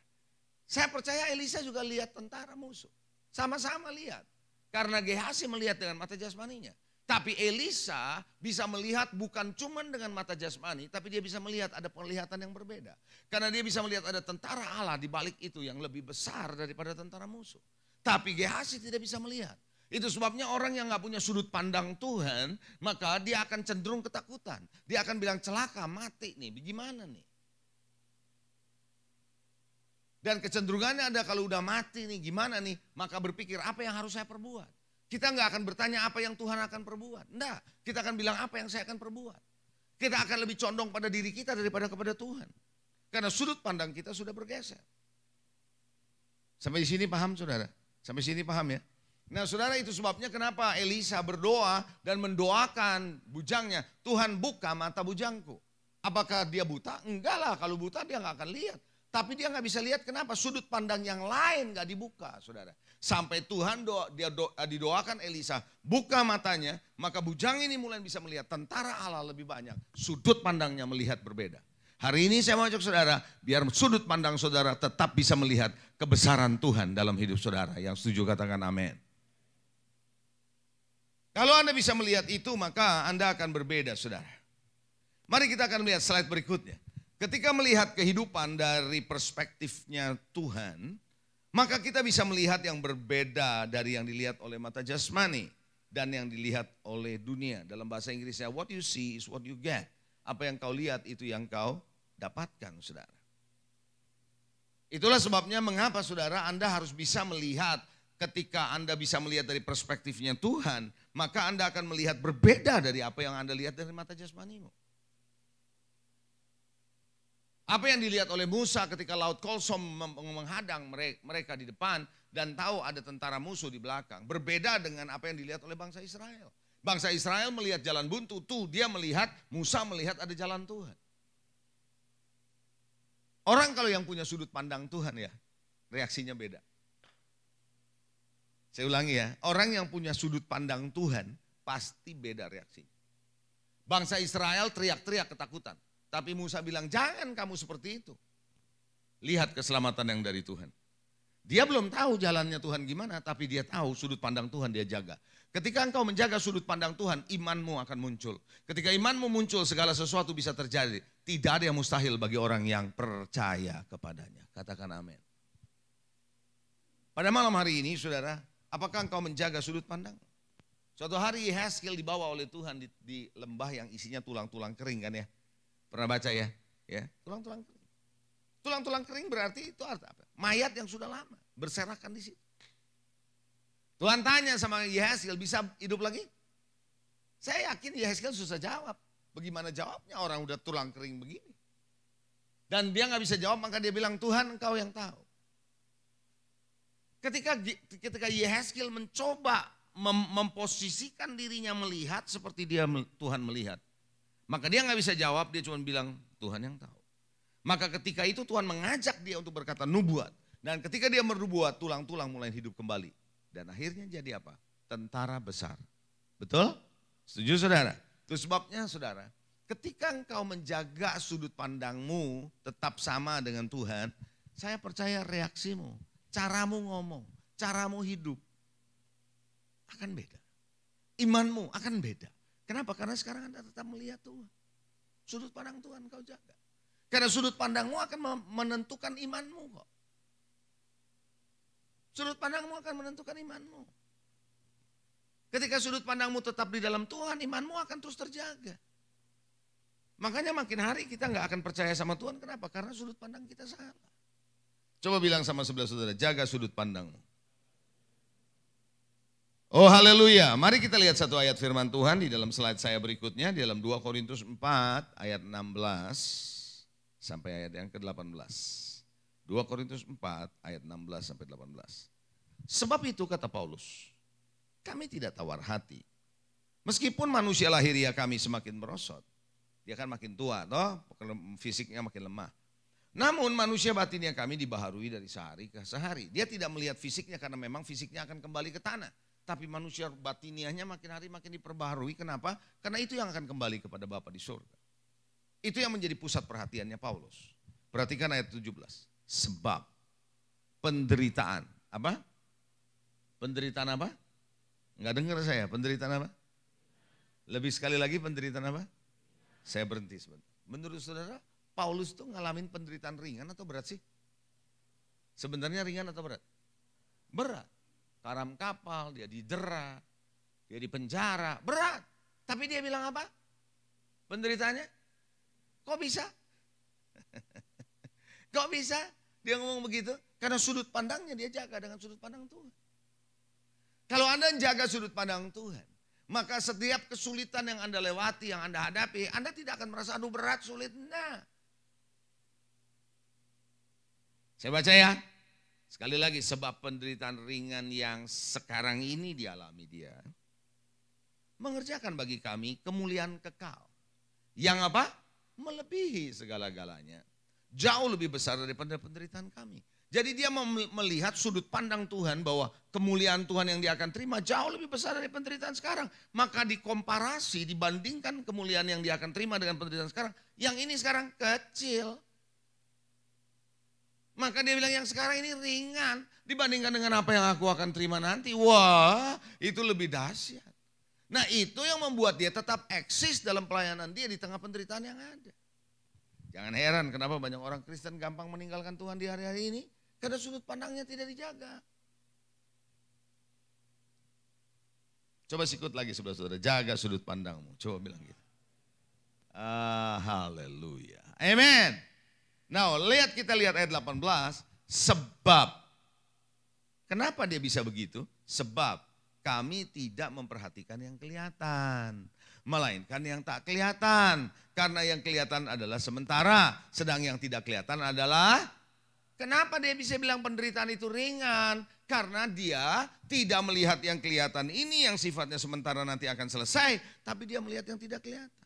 Speaker 3: Saya percaya Elisa juga lihat tentara musuh. Sama-sama lihat. Karena Gehazi melihat dengan mata jasmaninya. Tapi Elisa bisa melihat bukan cuma dengan mata jasmani, tapi dia bisa melihat ada penglihatan yang berbeda. Karena dia bisa melihat ada tentara Allah di balik itu yang lebih besar daripada tentara musuh. Tapi Gehazi tidak bisa melihat. Itu sebabnya orang yang gak punya sudut pandang Tuhan, maka dia akan cenderung ketakutan. Dia akan bilang celaka, mati nih, bagaimana nih? Dan kecenderungannya ada kalau udah mati nih, gimana nih? Maka berpikir apa yang harus saya perbuat? Kita nggak akan bertanya apa yang Tuhan akan perbuat. Enggak, kita akan bilang apa yang saya akan perbuat. Kita akan lebih condong pada diri kita daripada kepada Tuhan. Karena sudut pandang kita sudah bergeser. Sampai di sini paham saudara? Sampai sini paham ya? Nah saudara, itu sebabnya kenapa Elisa berdoa dan mendoakan bujangnya. Tuhan buka mata bujangku. Apakah dia buta? Enggak lah, kalau buta dia nggak akan lihat. Tapi dia nggak bisa lihat kenapa sudut pandang yang lain nggak dibuka saudara. Sampai Tuhan didoakan Elisa, buka matanya, maka bujang ini mulai bisa melihat tentara Allah lebih banyak. Sudut pandangnya melihat berbeda. Hari ini saya mau ajak saudara, biar sudut pandang saudara tetap bisa melihat kebesaran Tuhan dalam hidup saudara. Yang setuju katakan amin. Kalau Anda bisa melihat itu, maka Anda akan berbeda saudara. Mari kita akan melihat slide berikutnya. Ketika melihat kehidupan dari perspektifnya Tuhan, maka kita bisa melihat yang berbeda dari yang dilihat oleh mata jasmani dan yang dilihat oleh dunia. Dalam bahasa Inggrisnya, what you see is what you get. Apa yang kau lihat itu yang kau dapatkan, saudara. Itulah sebabnya mengapa saudara Anda harus bisa melihat, ketika Anda bisa melihat dari perspektifnya Tuhan, maka Anda akan melihat berbeda dari apa yang Anda lihat dari mata jasmanimu. Apa yang dilihat oleh Musa ketika Laut Kolsom menghadang mereka di depan dan tahu ada tentara musuh di belakang. Berbeda dengan apa yang dilihat oleh bangsa Israel. Bangsa Israel melihat jalan buntu, tuh dia melihat, Musa melihat ada jalan Tuhan. Orang kalau yang punya sudut pandang Tuhan ya, reaksinya beda. Saya ulangi ya, orang yang punya sudut pandang Tuhan pasti beda reaksinya. Bangsa Israel teriak-teriak ketakutan. Tapi Musa bilang, jangan kamu seperti itu. Lihat keselamatan yang dari Tuhan. Dia belum tahu jalannya Tuhan gimana, tapi dia tahu sudut pandang Tuhan dia jaga. Ketika engkau menjaga sudut pandang Tuhan, imanmu akan muncul. Ketika imanmu muncul, segala sesuatu bisa terjadi. tidak ada yang mustahil bagi orang yang percaya kepadanya. Katakan amin. Pada malam hari ini saudara, apakah engkau menjaga sudut pandang? Suatu hari Yehezkiel dibawa oleh Tuhan di lembah yang isinya tulang-tulang kering kan ya. Pernah baca ya? Ya, tulang-tulang kering. Tulang-tulang kering berarti itu arti apa? Mayat yang sudah lama berserakan di situ. Tuhan tanya sama Yehezkiel, bisa hidup lagi? Saya yakin Yehezkiel susah jawab. Bagaimana jawabnya orang udah tulang kering begini? Dan dia nggak bisa jawab, maka dia bilang, Tuhan engkau yang tahu. Ketika Yehezkiel mencoba memposisikan dirinya melihat seperti Tuhan melihat. Maka dia nggak bisa jawab, dia cuma bilang Tuhan yang tahu. Maka ketika itu Tuhan mengajak dia untuk berkata nubuat. Dan ketika dia bernubuat, tulang-tulang mulai hidup kembali. Dan akhirnya jadi apa? Tentara besar. Betul? Setuju saudara? Itu sebabnya saudara, ketika engkau menjaga sudut pandangmu tetap sama dengan Tuhan, saya percaya reaksimu, caramu ngomong, caramu hidup akan beda. Imanmu akan beda. Kenapa? Karena sekarang Anda tetap melihat Tuhan. Sudut pandang Tuhan kau jaga. Karena sudut pandangmu akan menentukan imanmu kok. Sudut pandangmu akan menentukan imanmu. Ketika sudut pandangmu tetap di dalam Tuhan, imanmu akan terus terjaga. Makanya makin hari kita nggak akan percaya sama Tuhan. Kenapa? Karena sudut pandang kita salah. Coba bilang sama sebelah saudara, jaga sudut pandangmu. Oh haleluya, mari kita lihat satu ayat firman Tuhan di dalam slide saya berikutnya. Di dalam 2 Korintus 4 ayat 16 sampai ayat yang ke-18. 2 Korintus 4 ayat 16 sampai 18. Sebab itu kata Paulus, kami tidak tawar hati. Meskipun manusia lahiriah kami semakin merosot. Dia kan makin tua, toh, fisiknya makin lemah. Namun manusia batinnya kami dibaharui dari sehari ke sehari. Dia tidak melihat fisiknya karena memang fisiknya akan kembali ke tanah. Tapi manusia batiniahnya makin hari makin diperbaharui. Kenapa? Karena itu yang akan kembali kepada Bapa di surga. Itu yang menjadi pusat perhatiannya Paulus. Perhatikan ayat 17. Sebab penderitaan. Apa? Penderitaan apa? Enggak dengar saya. Penderitaan apa? Lebih sekali lagi penderitaan apa? Saya berhenti sebentar. Menurut saudara, Paulus tuh ngalamin penderitaan ringan atau berat sih? Sebenarnya ringan atau berat? Berat. Karam kapal, dia didera, dia dipenjara, berat. Tapi dia bilang apa? Penderitaannya, kok bisa? Kok bisa? Dia ngomong begitu, karena sudut pandangnya dia jaga dengan sudut pandang Tuhan. Kalau Anda jaga sudut pandang Tuhan, maka setiap kesulitan yang Anda lewati, yang Anda hadapi, Anda tidak akan merasa aduh berat, sulit. Nah. Saya baca ya. Sekali lagi, sebab penderitaan ringan yang sekarang ini dialami dia, mengerjakan bagi kami kemuliaan kekal. Yang apa? Melebihi segala-galanya. Jauh lebih besar daripada penderitaan kami. Jadi dia melihat sudut pandang Tuhan bahwa kemuliaan Tuhan yang dia akan terima jauh lebih besar dari penderitaan sekarang. Maka dikomparasi, dibandingkan kemuliaan yang dia akan terima dengan penderitaan sekarang, yang ini sekarang kecil. Maka dia bilang yang sekarang ini ringan dibandingkan dengan apa yang aku akan terima nanti. Wah, itu lebih dahsyat. Nah, itu yang membuat dia tetap eksis dalam pelayanan dia di tengah penderitaan yang ada. Jangan heran kenapa banyak orang Kristen gampang meninggalkan Tuhan di hari-hari ini. Karena sudut pandangnya tidak dijaga. Coba sikut lagi saudara-saudara, jaga sudut pandangmu. Coba bilang gitu. Haleluya. Amen. Nah, kita lihat ayat 18, sebab. Kenapa dia bisa begitu? Sebab kami tidak memperhatikan yang kelihatan, melainkan yang tak kelihatan. Karena yang kelihatan adalah sementara, sedang yang tidak kelihatan adalah, kenapa dia bisa bilang penderitaan itu ringan? Karena dia tidak melihat yang kelihatan ini yang sifatnya sementara nanti akan selesai, tapi dia melihat yang tidak kelihatan.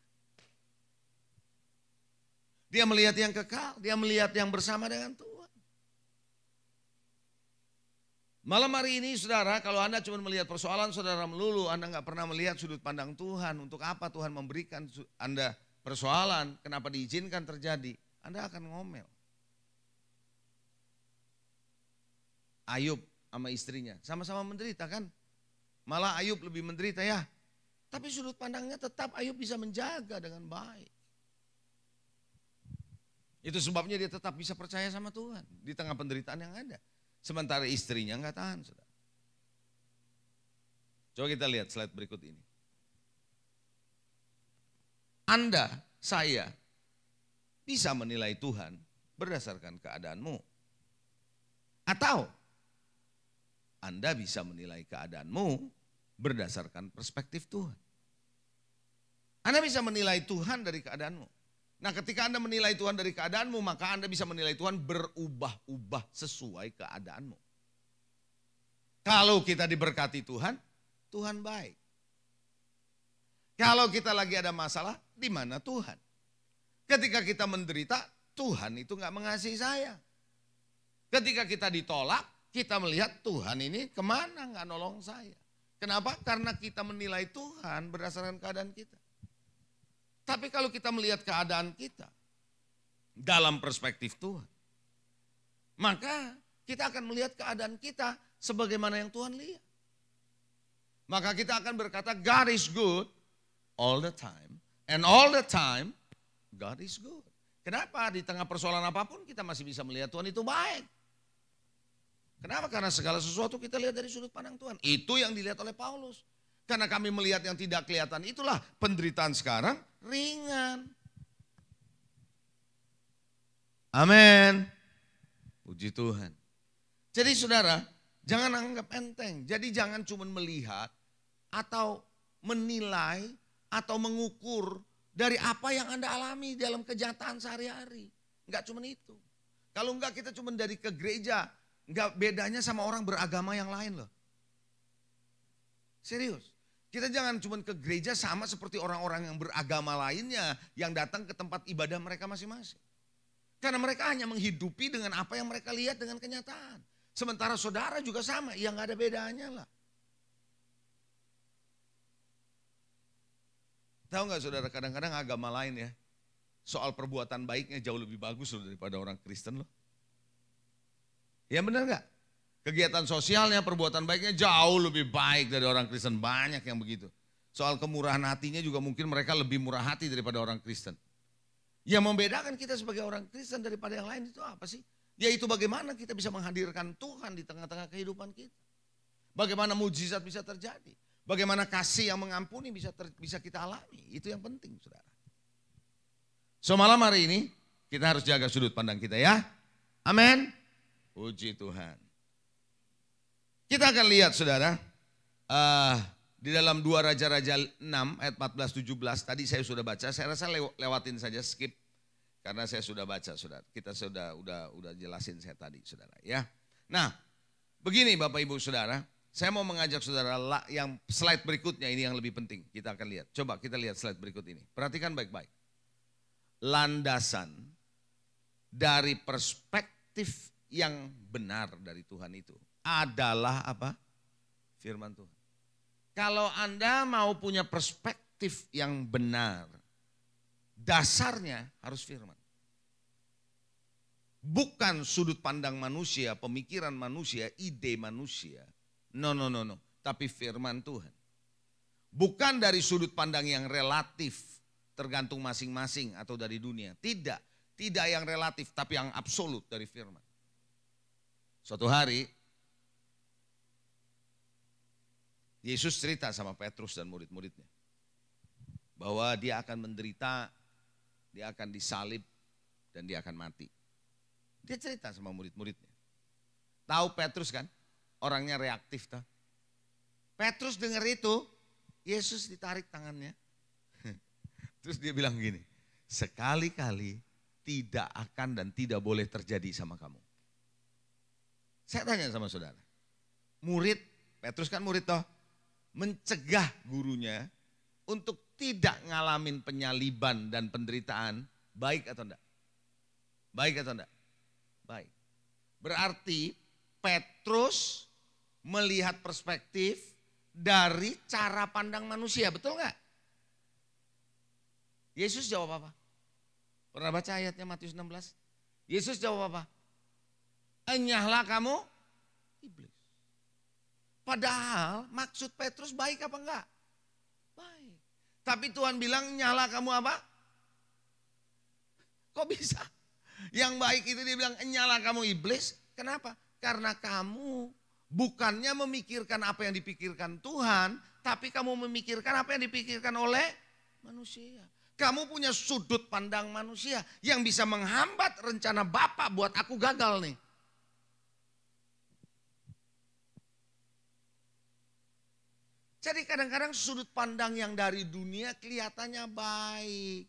Speaker 3: Dia melihat yang kekal, dia melihat yang bersama dengan Tuhan. Malam hari ini saudara, kalau Anda cuma melihat persoalan saudara melulu, Anda nggak pernah melihat sudut pandang Tuhan. Untuk apa Tuhan memberikan Anda persoalan, kenapa diizinkan terjadi, Anda akan ngomel. Ayub sama istrinya, sama-sama menderita kan. Malah Ayub lebih menderita ya. Tapi sudut pandangnya tetap Ayub bisa menjaga dengan baik. Itu sebabnya dia tetap bisa percaya sama Tuhan di tengah penderitaan yang ada. Sementara istrinya nggak tahan, saudara. Coba kita lihat slide berikut ini. Anda, saya bisa menilai Tuhan berdasarkan keadaanmu. Atau Anda bisa menilai keadaanmu berdasarkan perspektif Tuhan. Anda bisa menilai Tuhan dari keadaanmu. Nah, ketika Anda menilai Tuhan dari keadaanmu, maka Anda bisa menilai Tuhan berubah-ubah sesuai keadaanmu. Kalau kita diberkati Tuhan, Tuhan baik. Kalau kita lagi ada masalah, di mana Tuhan? Ketika kita menderita, Tuhan itu nggak mengasihi saya. Ketika kita ditolak, kita melihat Tuhan ini kemana nggak nolong saya. Kenapa? Karena kita menilai Tuhan berdasarkan keadaan kita. Tapi kalau kita melihat keadaan kita dalam perspektif Tuhan, maka kita akan melihat keadaan kita sebagaimana yang Tuhan lihat. Maka kita akan berkata, God is good all the time. And all the time, God is good. Kenapa? Di tengah persoalan apapun kita masih bisa melihat Tuhan itu baik. Kenapa? Karena segala sesuatu kita lihat dari sudut pandang Tuhan. Itu yang dilihat oleh Paulus. Karena kami melihat yang tidak kelihatan, itulah penderitaan sekarang ringan. Amin. Puji Tuhan. Jadi saudara, jangan anggap enteng. Jadi jangan cuma melihat atau menilai atau mengukur dari apa yang Anda alami dalam kenyataan sehari-hari. Enggak cuma itu. Kalau enggak kita cuma dari ke gereja, enggak bedanya sama orang beragama yang lain loh. Serius. Kita jangan cuma ke gereja sama seperti orang-orang yang beragama lainnya yang datang ke tempat ibadah mereka masing-masing. Karena mereka hanya menghidupi dengan apa yang mereka lihat dengan kenyataan. Sementara saudara juga sama, ya nggak ada bedanya lah. Tahu nggak saudara, kadang-kadang agama lain ya, soal perbuatan baiknya jauh lebih bagus loh daripada orang Kristen loh. Ya benar nggak? Kegiatan sosialnya, perbuatan baiknya jauh lebih baik dari orang Kristen. Banyak yang begitu. Soal kemurahan hatinya juga mungkin mereka lebih murah hati daripada orang Kristen. Yang membedakan kita sebagai orang Kristen daripada yang lain itu apa sih? Yaitu bagaimana kita bisa menghadirkan Tuhan di tengah-tengah kehidupan kita. Bagaimana mujizat bisa terjadi. Bagaimana kasih yang mengampuni bisa kita alami. Itu yang penting, saudara. So malam hari ini kita harus jaga sudut pandang kita ya. Amin. Puji Tuhan. Kita akan lihat saudara, di dalam 2 Raja-Raja 6 ayat 14-17, tadi saya sudah baca, saya rasa lewatin saja, skip. Karena saya sudah baca saudara, kita sudah jelasin saya tadi saudara ya. Nah begini Bapak Ibu Saudara, saya mau mengajak saudara yang slide berikutnya ini yang lebih penting, kita akan lihat. Coba kita lihat slide berikut ini, perhatikan baik-baik. Landasan dari perspektif yang benar dari Tuhan itu adalah apa? Firman Tuhan. Kalau Anda mau punya perspektif yang benar, dasarnya harus firman. Bukan sudut pandang manusia, pemikiran manusia, ide manusia. No. Tapi firman Tuhan. Bukan dari sudut pandang yang relatif, tergantung masing-masing atau dari dunia. Tidak yang relatif, tapi yang absolut dari firman. Suatu hari, Yesus cerita sama Petrus dan murid-muridnya. Bahwa dia akan menderita, dia akan disalib, dan dia akan mati. Dia cerita sama murid-muridnya. Tahu Petrus kan, orangnya reaktif. Tahu. Petrus dengar itu, Yesus ditarik tangannya. Terus dia bilang gini, sekali-kali tidak akan dan tidak boleh terjadi sama kamu. Saya tanya sama saudara, murid, Petrus kan murid toh, mencegah gurunya untuk tidak ngalamin penyaliban dan penderitaan, baik atau enggak? Baik atau enggak? Baik. Berarti Petrus melihat perspektif dari cara pandang manusia, betul enggak? Yesus jawab apa? Pernah baca ayatnya Matius 16? Yesus jawab apa? Enyahlah kamu iblis. Padahal maksud Petrus baik apa enggak? Baik. Tapi Tuhan bilang nyala kamu apa? Kok bisa? Yang baik itu dia bilang, nyala kamu iblis. Kenapa? Karena kamu bukannya memikirkan apa yang dipikirkan Tuhan, tapi kamu memikirkan apa yang dipikirkan oleh manusia. Kamu punya sudut pandang manusia yang bisa menghambat rencana Bapa buat aku gagal nih. Jadi kadang-kadang sudut pandang yang dari dunia kelihatannya baik.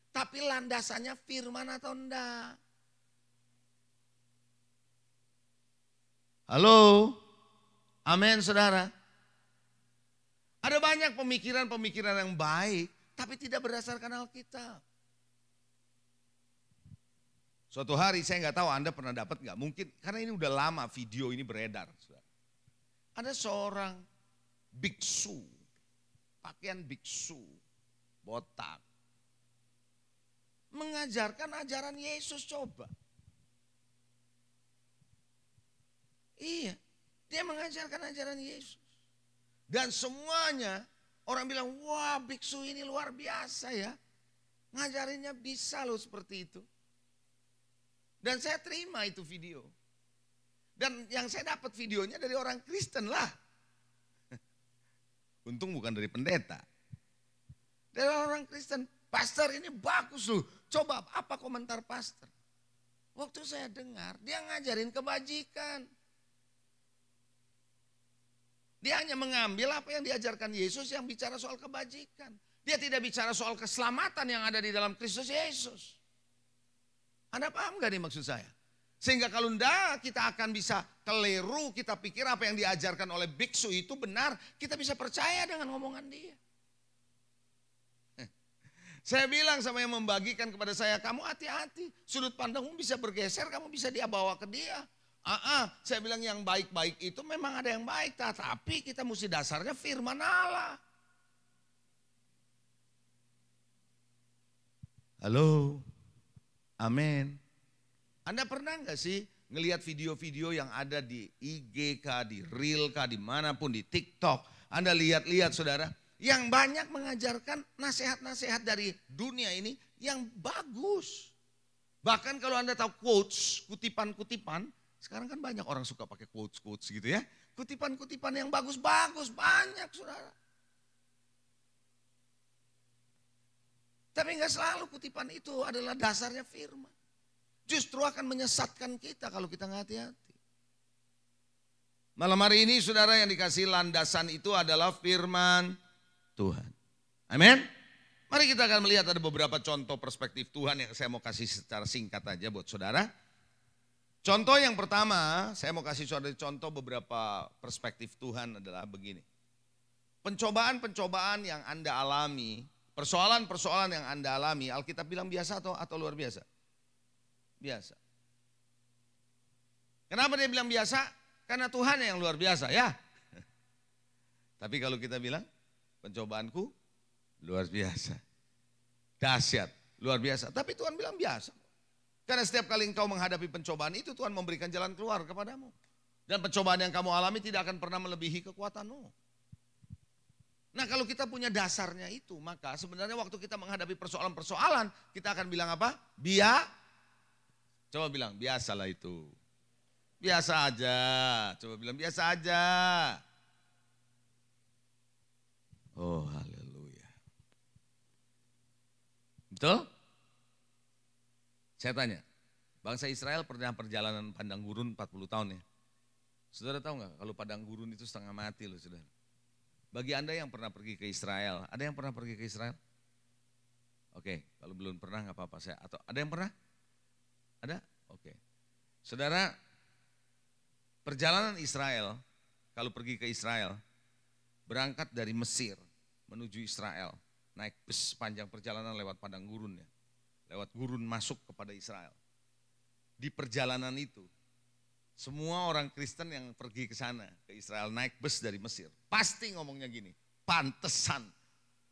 Speaker 3: Tapi landasannya firman atau enggak? Halo? Amin saudara. Ada banyak pemikiran-pemikiran yang baik, tapi tidak berdasarkan Alkitab. Suatu hari saya nggak tahu Anda pernah dapat nggak? Mungkin karena ini udah lama video ini beredar. Saudara. Ada seorang biksu, pakaian biksu, botak. Mengajarkan ajaran Yesus coba. Iya, dia mengajarkan ajaran Yesus. Dan semuanya orang bilang, wah biksu ini luar biasa ya. Ngajarinnya bisa loh seperti itu. Dan saya terima itu video. Dan yang saya dapat videonya dari orang Kristen lah. Untung bukan dari pendeta. Dari orang Kristen, pastor ini bagus loh. Coba apa komentar pastor? Waktu saya dengar, dia ngajarin kebajikan. Dia hanya mengambil apa yang diajarkan Yesus yang bicara soal kebajikan. Dia tidak bicara soal keselamatan yang ada di dalam Kristus Yesus. Anda paham gak nih maksud saya? Sehingga kalau enggak kita akan bisa keliru, kita pikir apa yang diajarkan oleh biksu itu benar. Kita bisa percaya dengan omongan dia. Saya bilang sama yang membagikan kepada saya, kamu hati-hati. Sudut pandangmu bisa bergeser, kamu bisa dia bawa ke dia. Saya bilang yang baik-baik itu memang ada yang baik. Tapi kita mesti dasarnya firman Allah. Halo, amin. Anda pernah nggak sih ngelihat video-video yang ada di IG kah, di Reel kah, dimanapun, di TikTok. Anda lihat-lihat saudara, yang banyak mengajarkan nasihat-nasihat dari dunia ini yang bagus. Bahkan kalau Anda tahu quotes, kutipan-kutipan, sekarang kan banyak orang suka pakai quotes-quotes gitu ya. Kutipan-kutipan yang bagus-bagus, banyak saudara. Tapi nggak selalu kutipan itu adalah dasarnya firman. Justru akan menyesatkan kita kalau kita nggak hati-hati. Malam hari ini saudara yang dikasih landasan itu adalah firman Tuhan. Amin. Mari kita akan melihat ada beberapa contoh perspektif Tuhan yang saya mau kasih secara singkat aja buat saudara. Contoh yang pertama, saya mau kasih saudara contoh beberapa perspektif Tuhan adalah begini. Pencobaan-pencobaan yang Anda alami, persoalan-persoalan yang Anda alami, Alkitab bilang biasa atau luar biasa? Biasa. Kenapa dia bilang biasa? Karena Tuhan yang luar biasa ya. Tapi kalau kita bilang pencobaanku luar biasa. Dahsyat, luar biasa. Tapi Tuhan bilang biasa. Karena setiap kali engkau menghadapi pencobaan itu Tuhan memberikan jalan keluar kepadamu. Dan pencobaan yang kamu alami tidak akan pernah melebihi kekuatanmu. Nah kalau kita punya dasarnya itu, maka sebenarnya waktu kita menghadapi persoalan-persoalan, kita akan bilang apa? Coba bilang, biasalah itu. Biasa aja. Coba bilang, biasa aja. Oh, haleluya. Betul? Saya tanya, bangsa Israel pernah perjalanan padang gurun 40 tahun ya. Saudara tahu nggak kalau padang gurun itu setengah mati loh saudara. Bagi Anda yang pernah pergi ke Israel, ada yang pernah pergi ke Israel? Oke, kalau belum pernah nggak apa-apa saya. Atau ada yang pernah? Ada? Oke. Saudara, perjalanan Israel, kalau pergi ke Israel, berangkat dari Mesir menuju Israel, naik bus panjang perjalanan lewat padang gurun ya. Lewat gurun masuk kepada Israel. Di perjalanan itu, semua orang Kristen yang pergi ke sana, ke Israel, naik bus dari Mesir, pasti ngomongnya gini, pantesan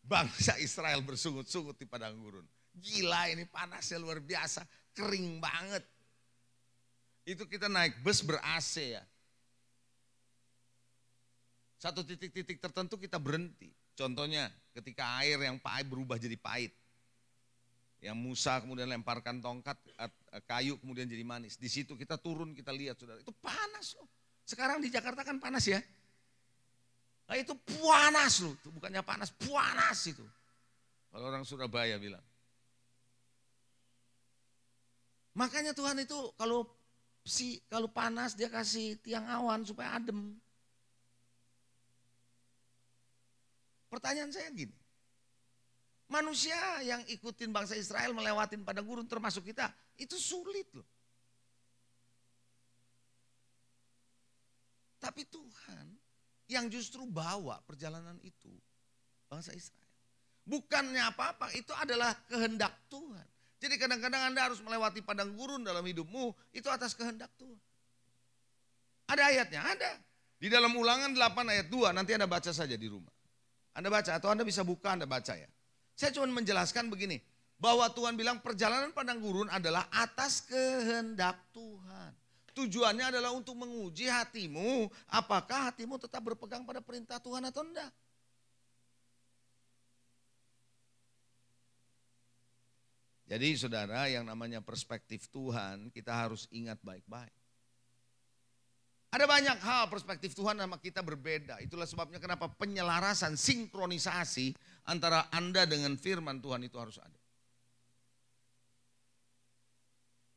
Speaker 3: bangsa Israel bersungut-sungut di padang gurun. Gila ini panasnya luar biasa, kering banget. Itu kita naik bus ber-AC ya. Satu titik-titik tertentu kita berhenti. Contohnya ketika air yang pahit berubah jadi pahit. Yang Musa kemudian lemparkan tongkat kayu kemudian jadi manis. Di situ kita turun, kita lihat saudara, itu panas loh. Sekarang di Jakarta kan panas ya. Nah, itu panas loh, itu bukannya panas itu. Kalau orang Surabaya bilang. Makanya Tuhan itu kalau panas dia kasih tiang awan supaya adem. Pertanyaan saya gini. Manusia yang ikutin bangsa Israel melewatin padang gurun termasuk kita, itu sulit loh. Tapi Tuhan yang justru bawa perjalanan itu, bangsa Israel. Bukannya apa-apa, itu adalah kehendak Tuhan. Jadi kadang-kadang Anda harus melewati padang gurun dalam hidupmu, itu atas kehendak Tuhan. Ada ayatnya, ada. Di dalam Ulangan 8 ayat 2, nanti Anda baca saja di rumah. Anda baca atau Anda bisa buka, Anda baca ya. Saya cuma menjelaskan begini, bahwa Tuhan bilang perjalanan padang gurun adalah atas kehendak Tuhan. Tujuannya adalah untuk menguji hatimu, apakah hatimu tetap berpegang pada perintah Tuhan atau enggak. Jadi saudara, yang namanya perspektif Tuhan kita harus ingat baik-baik. Ada banyak hal perspektif Tuhan sama kita berbeda. Itulah sebabnya kenapa penyelarasan, sinkronisasi antara Anda dengan firman Tuhan itu harus ada.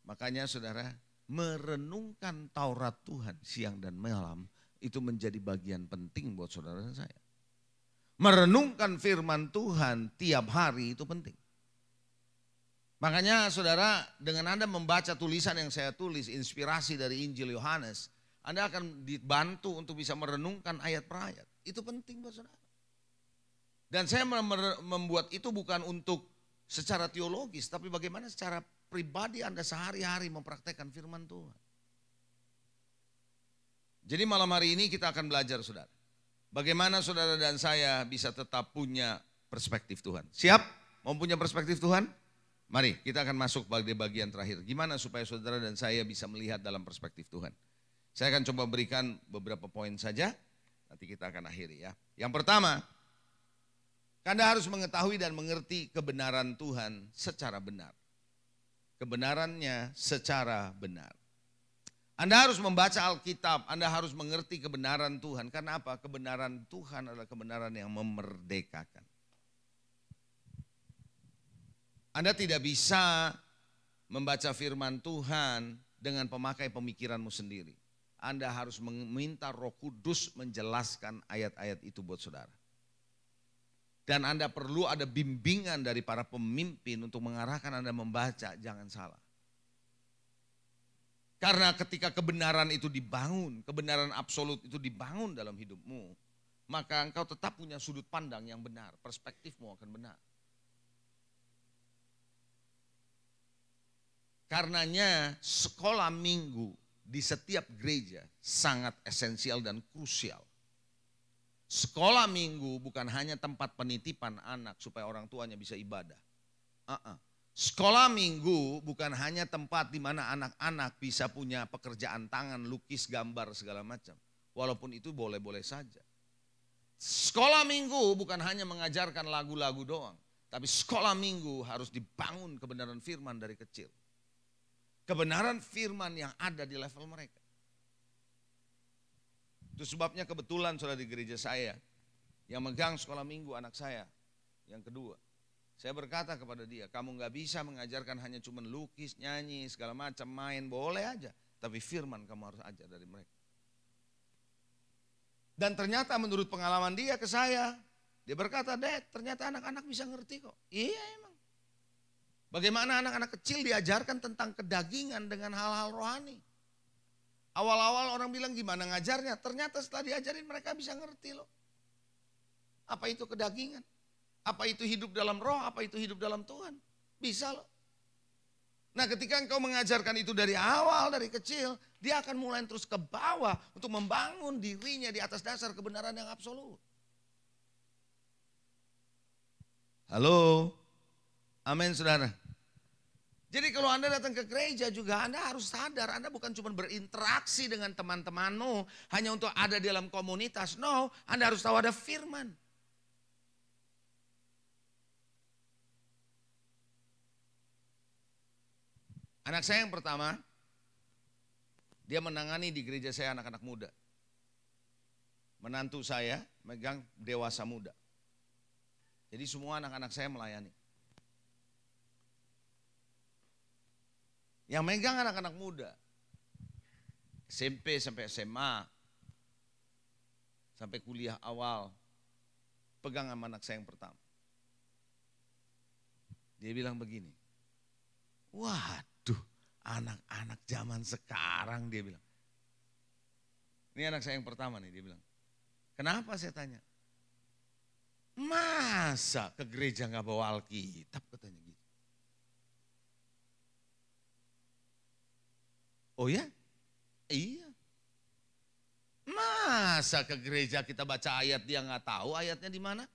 Speaker 3: Makanya saudara, merenungkan Taurat Tuhan siang dan malam itu menjadi bagian penting buat saudara dan saya. Merenungkan firman Tuhan tiap hari itu penting. Makanya saudara, dengan Anda membaca tulisan yang saya tulis, inspirasi dari Injil Yohanes, Anda akan dibantu untuk bisa merenungkan ayat per ayat. Itu penting buat saudara. Dan saya membuat itu bukan untuk secara teologis, tapi bagaimana secara pribadi Anda sehari-hari mempraktekkan firman Tuhan. Jadi malam hari ini kita akan belajar saudara. Bagaimana saudara dan saya bisa tetap punya perspektif Tuhan. Siap? Mau punya perspektif Tuhan? Mari kita akan masuk pada bagian terakhir. Gimana supaya saudara dan saya bisa melihat dalam perspektif Tuhan. Saya akan coba berikan beberapa poin saja. Nanti kita akan akhiri ya. Yang pertama, Anda harus mengetahui dan mengerti kebenaran Tuhan secara benar. Kebenarannya secara benar. Anda harus membaca Alkitab, Anda harus mengerti kebenaran Tuhan. Karena apa? Kebenaran Tuhan adalah kebenaran yang memerdekakan. Anda tidak bisa membaca firman Tuhan dengan pemakai pemikiranmu sendiri. Anda harus meminta Roh Kudus menjelaskan ayat-ayat itu buat saudara. Dan Anda perlu ada bimbingan dari para pemimpin untuk mengarahkan Anda membaca, jangan salah. Karena ketika kebenaran itu dibangun, kebenaran absolut itu dibangun dalam hidupmu, maka engkau tetap punya sudut pandang yang benar, perspektifmu akan benar. Karenanya sekolah minggu di setiap gereja sangat esensial dan krusial. Sekolah minggu bukan hanya tempat penitipan anak supaya orang tuanya bisa ibadah. Sekolah minggu bukan hanya tempat di mana anak-anak bisa punya pekerjaan tangan, lukis, gambar, segala macam. Walaupun itu boleh-boleh saja. Sekolah minggu bukan hanya mengajarkan lagu-lagu doang. Tapi sekolah minggu harus dibangun kebenaran firman dari kecil. Kebenaran firman yang ada di level mereka. Itu sebabnya kebetulan saudara di gereja saya, yang megang sekolah minggu anak saya, yang kedua. Saya berkata kepada dia, kamu gak bisa mengajarkan hanya cuma lukis, nyanyi, segala macam, main, boleh aja. Tapi firman kamu harus ajar dari mereka. Dan ternyata menurut pengalaman dia ke saya, dia berkata, Dad, ternyata anak-anak bisa ngerti kok. Iya emang. Bagaimana anak-anak kecil diajarkan tentang kedagingan dengan hal-hal rohani. Awal-awal orang bilang gimana ngajarnya, ternyata setelah diajarin mereka bisa ngerti loh. Apa itu kedagingan? Apa itu hidup dalam roh, apa itu hidup dalam Tuhan? Bisa loh. Nah ketika engkau mengajarkan itu dari awal, dari kecil, dia akan mulai terus ke bawah untuk membangun dirinya di atas dasar kebenaran yang absolut. Halo? Amin saudara. Jadi kalau Anda datang ke gereja juga Anda harus sadar Anda bukan cuma berinteraksi dengan teman-temanmu hanya untuk ada di dalam komunitas. No, Anda harus tahu ada firman. Anak saya yang pertama, dia menangani di gereja saya anak-anak muda. Menantu saya megang dewasa muda. Jadi semua anak-anak saya melayani. Yang megang anak-anak muda, SMP sampai SMA, sampai kuliah awal, pegang sama anak saya yang pertama. Dia bilang begini, waduh anak-anak zaman sekarang, dia bilang. Ini anak saya yang pertama nih, dia bilang. Kenapa saya tanya? Masa ke gereja gak bawa Alkitab, katanya gitu. Oh ya? Iya. Masa ke gereja kita baca ayat dia gak tahu ayatnya di mana?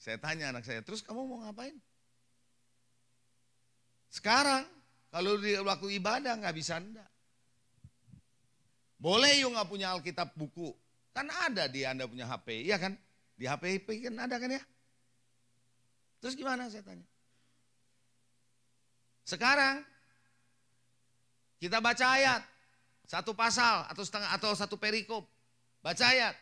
Speaker 3: Saya tanya anak saya, terus kamu mau ngapain? Sekarang kalau di waktu ibadah gak bisa enggak. Boleh yuk gak punya Alkitab buku. Kan ada di Anda punya HP, iya kan? Di HP kan ada kan ya? Terus gimana saya tanya? Sekarang kita baca ayat, satu pasal atau setengah atau satu perikop. Baca ayat.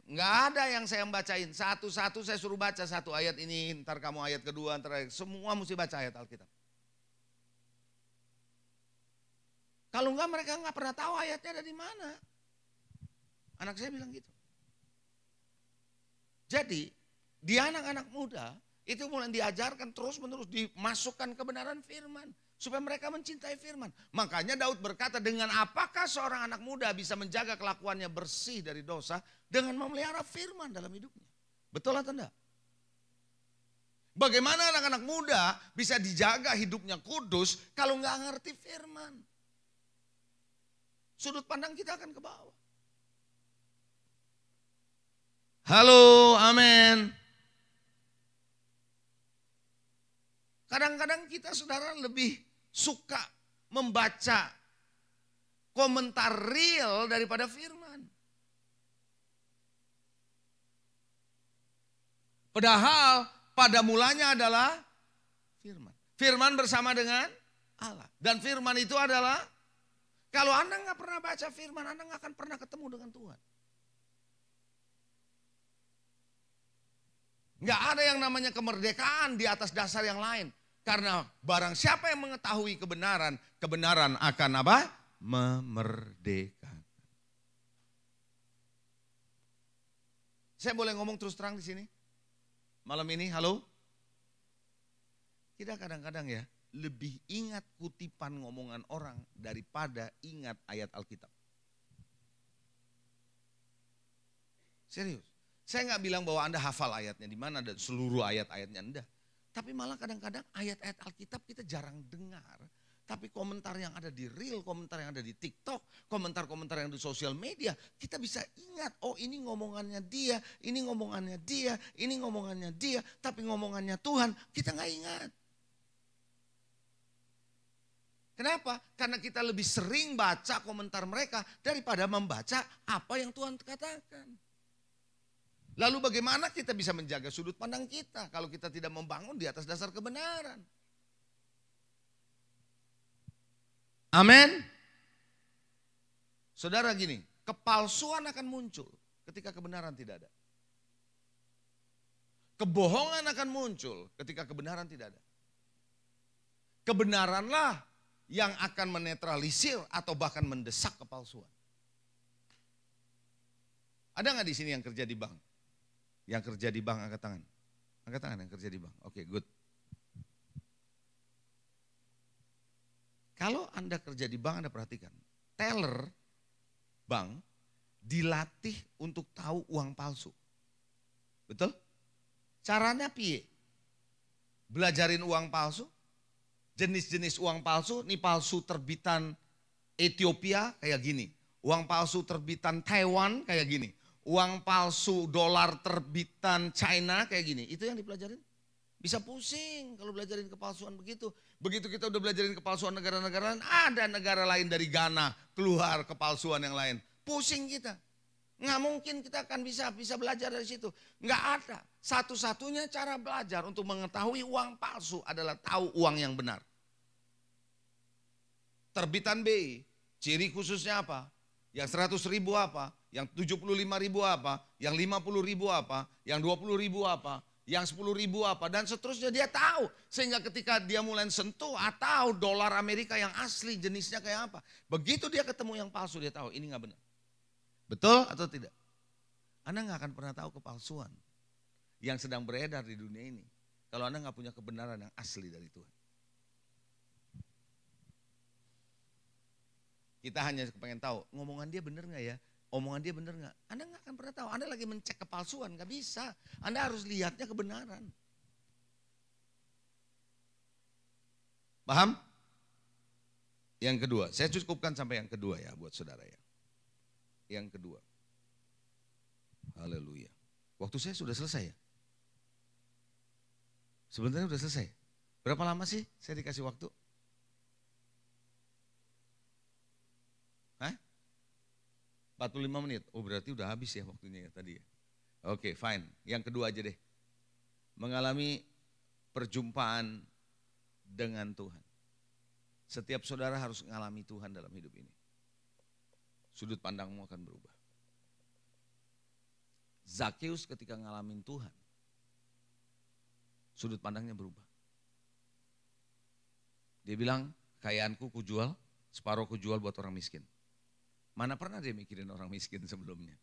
Speaker 3: Enggak ada yang saya bacain, satu-satu saya suruh baca satu ayat ini, ntar kamu ayat kedua, ntar ayat, semua mesti baca ayat Alkitab. Kalau enggak mereka enggak pernah tahu ayatnya ada di mana. Anak saya bilang gitu. Jadi di anak-anak muda itu mulai diajarkan terus-menerus, dimasukkan kebenaran firman. Supaya mereka mencintai firman. Makanya Daud berkata, dengan apakah seorang anak muda bisa menjaga kelakuannya bersih dari dosa dengan memelihara firman dalam hidupnya. Betul atau enggak? Bagaimana anak-anak muda bisa dijaga hidupnya kudus kalau enggak ngerti firman? Sudut pandang kita akan ke bawah. Halo, amin. Kadang-kadang kita saudara lebih suka membaca komentar real daripada firman. Padahal pada mulanya adalah firman. Firman bersama dengan Allah. Dan firman itu adalah, kalau Anda nggak pernah baca firman, Anda nggak akan pernah ketemu dengan Tuhan. Nggak ada yang namanya kemerdekaan di atas dasar yang lain. Karena barang siapa yang mengetahui kebenaran, kebenaran akan apa? Memerdekakan. Saya boleh ngomong terus terang di sini? Malam ini, halo? Kita kadang-kadang ya, lebih ingat kutipan ngomongan orang daripada ingat ayat Alkitab. Serius. Saya nggak bilang bahwa Anda hafal ayatnya di mana dan seluruh ayat-ayatnya Anda. Tapi malah kadang-kadang ayat-ayat Alkitab kita jarang dengar. Tapi komentar yang ada di Reel, komentar yang ada di TikTok, komentar-komentar yang di sosial media, kita bisa ingat, oh ini ngomongannya dia, ini ngomongannya dia, ini ngomongannya dia, tapi ngomongannya Tuhan, kita nggak ingat. Kenapa? Karena kita lebih sering baca komentar mereka daripada membaca apa yang Tuhan katakan. Lalu bagaimana kita bisa menjaga sudut pandang kita kalau kita tidak membangun di atas dasar kebenaran? Amin. Saudara gini, kepalsuan akan muncul ketika kebenaran tidak ada. Kebohongan akan muncul ketika kebenaran tidak ada. Kebenaranlah yang akan menetralisir atau bahkan mendesak kepalsuan. Ada nggak di sini yang kerja di bank? Yang kerja di bank, angkat tangan. Angkat tangan yang kerja di bank. Oke, good. Kalau Anda kerja di bank, Anda perhatikan. Teller bank dilatih untuk tahu uang palsu. Betul? Caranya piye? Belajarin uang palsu. Jenis-jenis uang palsu, ini palsu terbitan Ethiopia kayak gini. Uang palsu terbitan Taiwan kayak gini. Uang palsu dolar terbitan China kayak gini. Itu yang dipelajarin. Bisa pusing kalau belajarin kepalsuan begitu. Begitu kita udah belajarin kepalsuan negara-negara lain, ada negara lain dari Ghana keluar kepalsuan yang lain. Pusing kita. Nggak mungkin kita akan bisa belajar dari situ. Nggak ada. Satu-satunya cara belajar untuk mengetahui uang palsu adalah tahu uang yang benar. Terbitan BI, ciri khususnya apa? Yang 100.000 apa? Yang 75.000 apa? Yang 50.000 apa? Yang 20.000 apa? Yang 10.000 apa? Dan seterusnya dia tahu. Sehingga ketika dia mulai sentuh atau dolar Amerika yang asli jenisnya kayak apa. Begitu dia ketemu yang palsu dia tahu ini nggak benar. Betul atau tidak? Anda nggak akan pernah tahu kepalsuan yang sedang beredar di dunia ini. Kalau Anda nggak punya kebenaran yang asli dari Tuhan. Kita hanya pengen tahu, ngomongan dia benar nggak ya? Omongan dia benar nggak? Anda nggak akan pernah tahu. Anda lagi mencek kepalsuan, nggak bisa. Anda harus lihatnya kebenaran. Paham? Yang kedua, saya cukupkan sampai yang kedua ya buat saudara ya. Yang kedua. Haleluya. Waktu saya sudah selesai ya? Sebenarnya sudah selesai. Berapa lama sih saya dikasih waktu? Hah? 45 menit. Oh berarti udah habis ya waktunya ya tadi ya. Oke, fine. Yang kedua aja deh. Mengalami perjumpaan dengan Tuhan. Setiap saudara harus mengalami Tuhan dalam hidup ini. Sudut pandangmu akan berubah. Zakeus ketika ngalamin Tuhan, sudut pandangnya berubah. Dia bilang, kekayaanku kujual, separuh kujual buat orang miskin. Mana pernah dia mikirin orang miskin sebelumnya?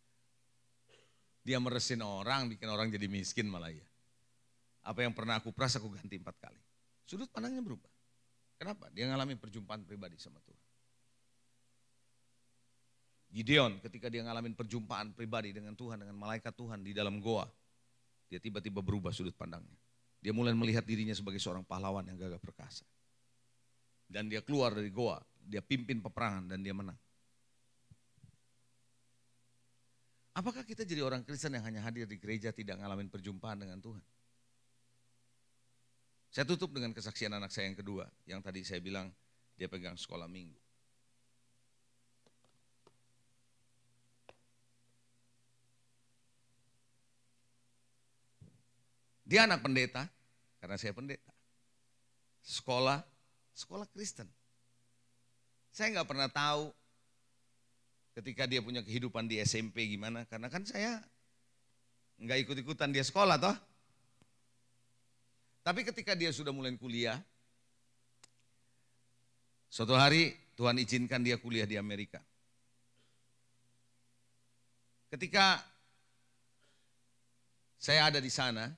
Speaker 3: Dia meresin orang, bikin orang jadi miskin malah ya. Apa yang pernah aku peras aku ganti 4 kali. Sudut pandangnya berubah. Kenapa? Dia ngalamin perjumpaan pribadi sama Tuhan. Gideon ketika dia ngalamin perjumpaan pribadi dengan Tuhan, dengan malaikat Tuhan di dalam goa. Dia tiba-tiba berubah sudut pandangnya. Dia mulai melihat dirinya sebagai seorang pahlawan yang gagah perkasa. Dan dia keluar dari goa, dia pimpin peperangan dan dia menang. Apakah kita jadi orang Kristen yang hanya hadir di gereja tidak ngalamin perjumpaan dengan Tuhan? Saya tutup dengan kesaksian anak saya yang kedua, yang tadi saya bilang dia pegang sekolah minggu. Dia anak pendeta, karena saya pendeta. Sekolah Kristen. Saya nggak pernah tahu ketika dia punya kehidupan di SMP gimana, karena kan saya nggak ikut-ikutan dia sekolah toh. Tapi ketika dia sudah mulai kuliah, suatu hari Tuhan izinkan dia kuliah di Amerika. Ketika saya ada di sana,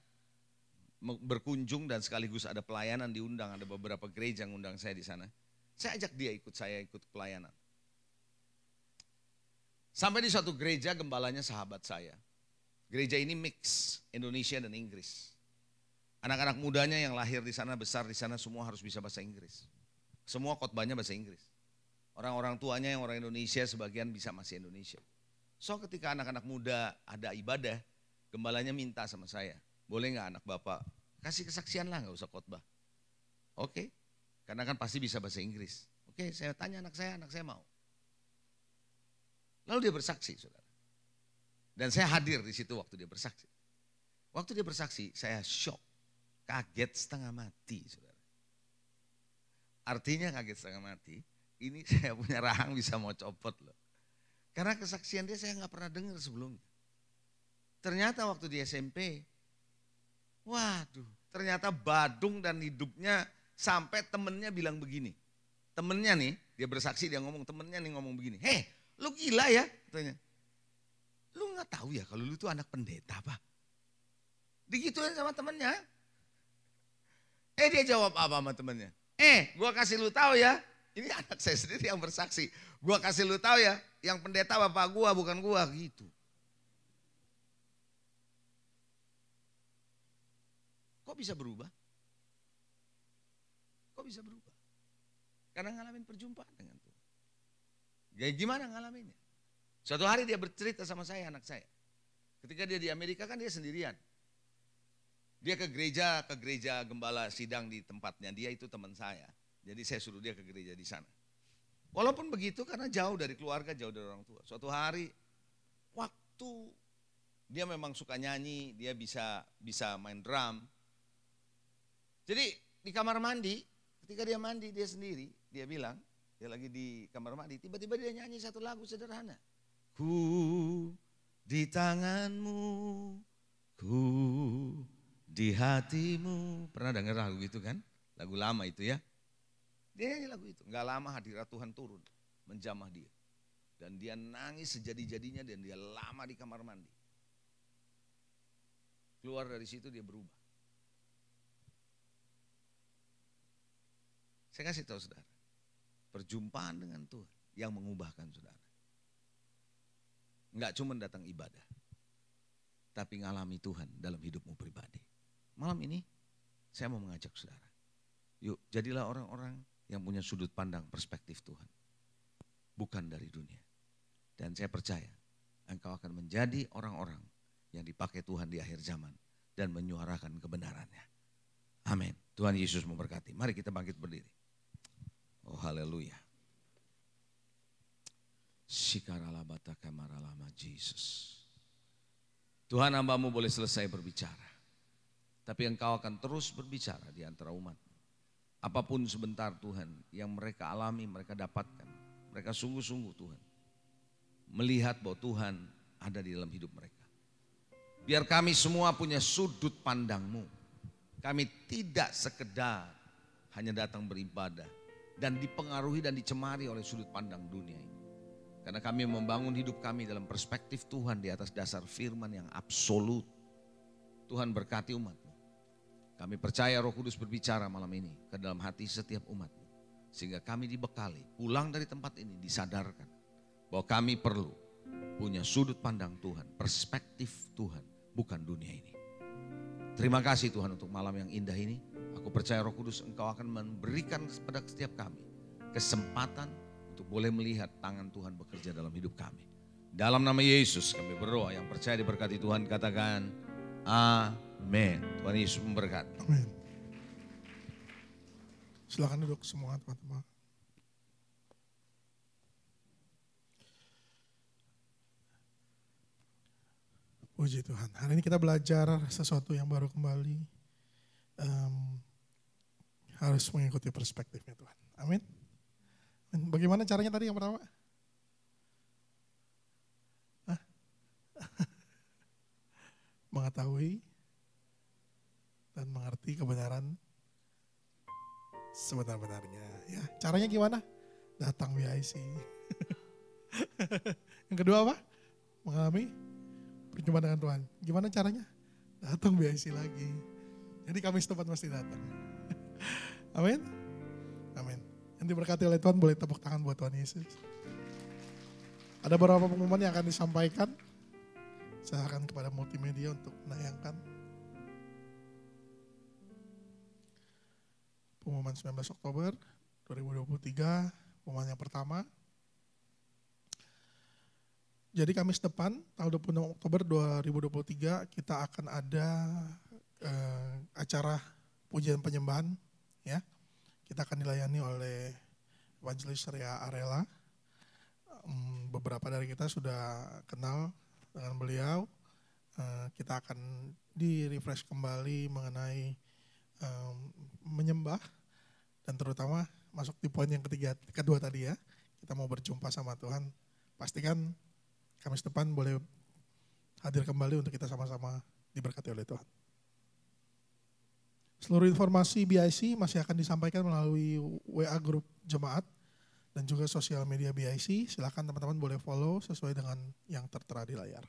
Speaker 3: berkunjung dan sekaligus ada pelayanan diundang, ada beberapa gereja yang undang saya di sana. Saya ajak dia ikut pelayanan. Sampai di suatu gereja gembalanya sahabat saya. Gereja ini mix Indonesia dan Inggris. Anak-anak mudanya yang lahir di sana, besar di sana semua harus bisa bahasa Inggris. Semua khotbahnya bahasa Inggris. Orang-orang tuanya yang orang Indonesia sebagian bisa masih Indonesia. So ketika anak-anak muda ada ibadah, gembalanya minta sama saya, boleh nggak anak bapak kasih kesaksian lah, nggak usah khotbah. Oke, karena kan pasti bisa bahasa Inggris. Oke, saya tanya anak saya mau. Lalu dia bersaksi, saudara. Dan saya hadir di situ waktu dia bersaksi. Waktu dia bersaksi, saya shock, kaget setengah mati, saudara. Artinya kaget setengah mati, ini saya punya rahang bisa mau copot loh. Karena kesaksian dia saya nggak pernah dengar sebelumnya. Ternyata waktu di SMP, waduh, ternyata badung dan hidupnya sampai temennya bilang begini. Temennya nih, dia bersaksi, dia ngomong, temennya nih ngomong begini. Hei, lu gila ya? Katanya. Lu gak tahu ya kalau lu tuh anak pendeta apa? Digituin sama temennya. Dia jawab apa sama temennya? Gua kasih lu tahu ya. Ini anak saya sendiri yang bersaksi. Gua kasih lu tahu ya, yang pendeta bapak gua bukan gua, gitu. Kok bisa berubah? Kok bisa berubah? Karena ngalamin perjumpaan dengan Tuhan. Ya gimana ngalaminnya? Suatu hari dia bercerita sama saya, anak saya. Ketika dia di Amerika kan dia sendirian. Dia ke gereja gembala sidang di tempatnya, dia itu teman saya. Jadi saya suruh dia ke gereja di sana. Walaupun begitu karena jauh dari keluarga, jauh dari orang tua. Suatu hari, itu dia memang suka nyanyi, dia bisa main drum. Jadi di kamar mandi, ketika dia mandi dia sendiri, dia bilang, dia lagi di kamar mandi, tiba-tiba dia nyanyi satu lagu sederhana. Ku di tanganmu, ku di hatimu. Pernah dengar lagu itu kan? Lagu lama itu ya. Dia nyanyi lagu itu. Enggak lama hadirat Tuhan turun menjamah dia. Dan dia nangis sejadi-jadinya dan dia lama di kamar mandi. Keluar dari situ dia berubah. Saya kasih tahu saudara, perjumpaan dengan Tuhan yang mengubahkan saudara. Enggak cuma datang ibadah, tapi ngalami Tuhan dalam hidupmu pribadi. Malam ini saya mau mengajak saudara, yuk jadilah orang-orang yang punya sudut pandang perspektif Tuhan, bukan dari dunia. Dan saya percaya engkau akan menjadi orang-orang yang dipakai Tuhan di akhir zaman dan menyuarakan kebenarannya. Amin. Tuhan Yesus memberkati. Mari kita bangkit berdiri. Oh haleluya. Shikaralabata kamaralama Jesus. Tuhan, hamba-Mu boleh selesai berbicara. Tapi engkau akan terus berbicara di antara umat. Apapun sebentar Tuhan yang mereka alami, mereka dapatkan. Mereka sungguh-sungguh Tuhan melihat bahwa Tuhan ada di dalam hidup mereka. Biar kami semua punya sudut pandang-Mu. Kami tidak sekedar hanya datang beribadah dan dipengaruhi dan dicemari oleh sudut pandang dunia ini. Karena kami membangun hidup kami dalam perspektif Tuhan di atas dasar firman yang absolut. Tuhan berkati umat-Mu. Kami percaya Roh Kudus berbicara malam ini ke dalam hati setiap umat-Mu. Sehingga kami dibekali, pulang dari tempat ini disadarkan bahwa kami perlu punya sudut pandang Tuhan, perspektif Tuhan, bukan dunia ini. Terima kasih Tuhan untuk malam yang indah ini. Aku percaya Roh Kudus Engkau akan memberikan kepada setiap kami kesempatan untuk boleh melihat tangan Tuhan bekerja dalam hidup kami. Dalam nama Yesus kami berdoa, yang percaya diberkati Tuhan katakan amin. Tuhan Yesus memberkati.
Speaker 1: Amin. Silakan duduk semua teman-teman. Puji Tuhan. Hari ini kita belajar sesuatu yang baru kembali. Harus mengikuti perspektifnya Tuhan. Amin. Bagaimana caranya tadi yang pertama? Mengetahui dan mengerti kebenaran sebenar-benarnya. Ya, caranya gimana? Datang BIC. Yang kedua apa? Mengalami perjumpaan dengan Tuhan. Gimana caranya? Datang BIC lagi. Jadi kami setempat mesti datang. Amin. Amin. Yang diberkati oleh Tuhan boleh tepuk tangan buat Tuhan Yesus. Ada beberapa pengumuman yang akan disampaikan. Saya akan kepada multimedia untuk menayangkan. Pengumuman 19 Oktober 2023, pengumuman yang pertama. Jadi Kamis depan, tanggal 26 Oktober 2023, kita akan ada acara pujian penyembahan. Ya, kita akan dilayani oleh Evangelis Ria Arela. Beberapa dari kita sudah kenal dengan beliau. Kita akan di-refresh kembali mengenai menyembah. Dan terutama masuk di poin yang kedua tadi ya. Kita mau berjumpa sama Tuhan. Pastikan Kamis depan boleh hadir kembali untuk kita sama-sama diberkati oleh Tuhan. Seluruh informasi BIC masih akan disampaikan melalui WA grup jemaat dan juga sosial media BIC. Silakan teman-teman boleh follow sesuai dengan yang tertera di layar.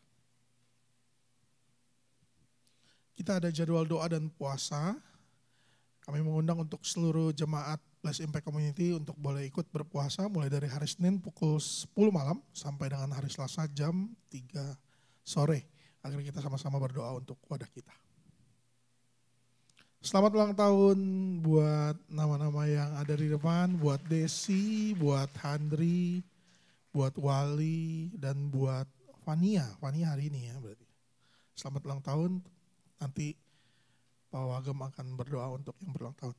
Speaker 1: Kita ada jadwal doa dan puasa. Kami mengundang untuk seluruh jemaat Bless Impact Community untuk boleh ikut berpuasa mulai dari hari Senin pukul 10 malam sampai dengan hari Selasa jam 3 sore. Agar kita sama-sama berdoa untuk wadah kita. Selamat ulang tahun buat nama-nama yang ada di depan, buat Desi, buat Handri, buat Wali, dan buat Fania. Fania hari ini ya berarti. Selamat ulang tahun, nanti Pak Wagem akan berdoa untuk yang berulang tahun.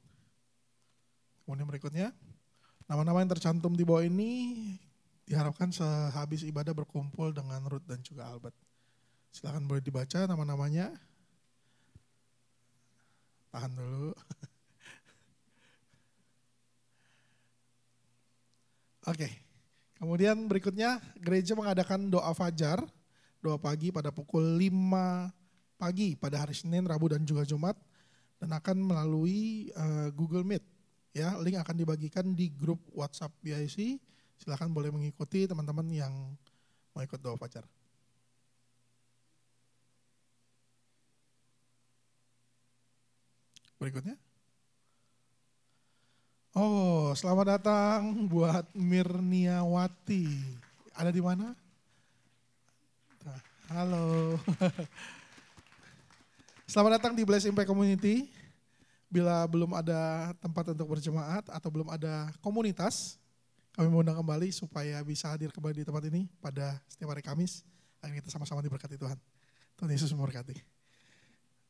Speaker 1: Kemudian berikutnya, nama-nama yang tercantum di bawah ini diharapkan sehabis ibadah berkumpul dengan Ruth dan juga Albert. Silakan boleh dibaca nama-namanya. Tahan dulu. Oke. Kemudian berikutnya gereja mengadakan doa fajar, doa pagi pada pukul 5 pagi pada hari Senin, Rabu dan juga Jumat, dan akan melalui Google Meet. Ya, link akan dibagikan di grup WhatsApp BIC. Silakan boleh mengikuti teman-teman yang mau ikut doa fajar. Berikutnya. Oh, selamat datang buat Mirniawati. Ada di mana? Halo. Selamat datang di Bless Impact Community. Bila belum ada tempat untuk berjemaat atau belum ada komunitas, kami mengundang kembali supaya bisa hadir kembali di tempat ini pada setiap hari Kamis. Agar kita sama-sama diberkati Tuhan. Tuhan Yesus memberkati.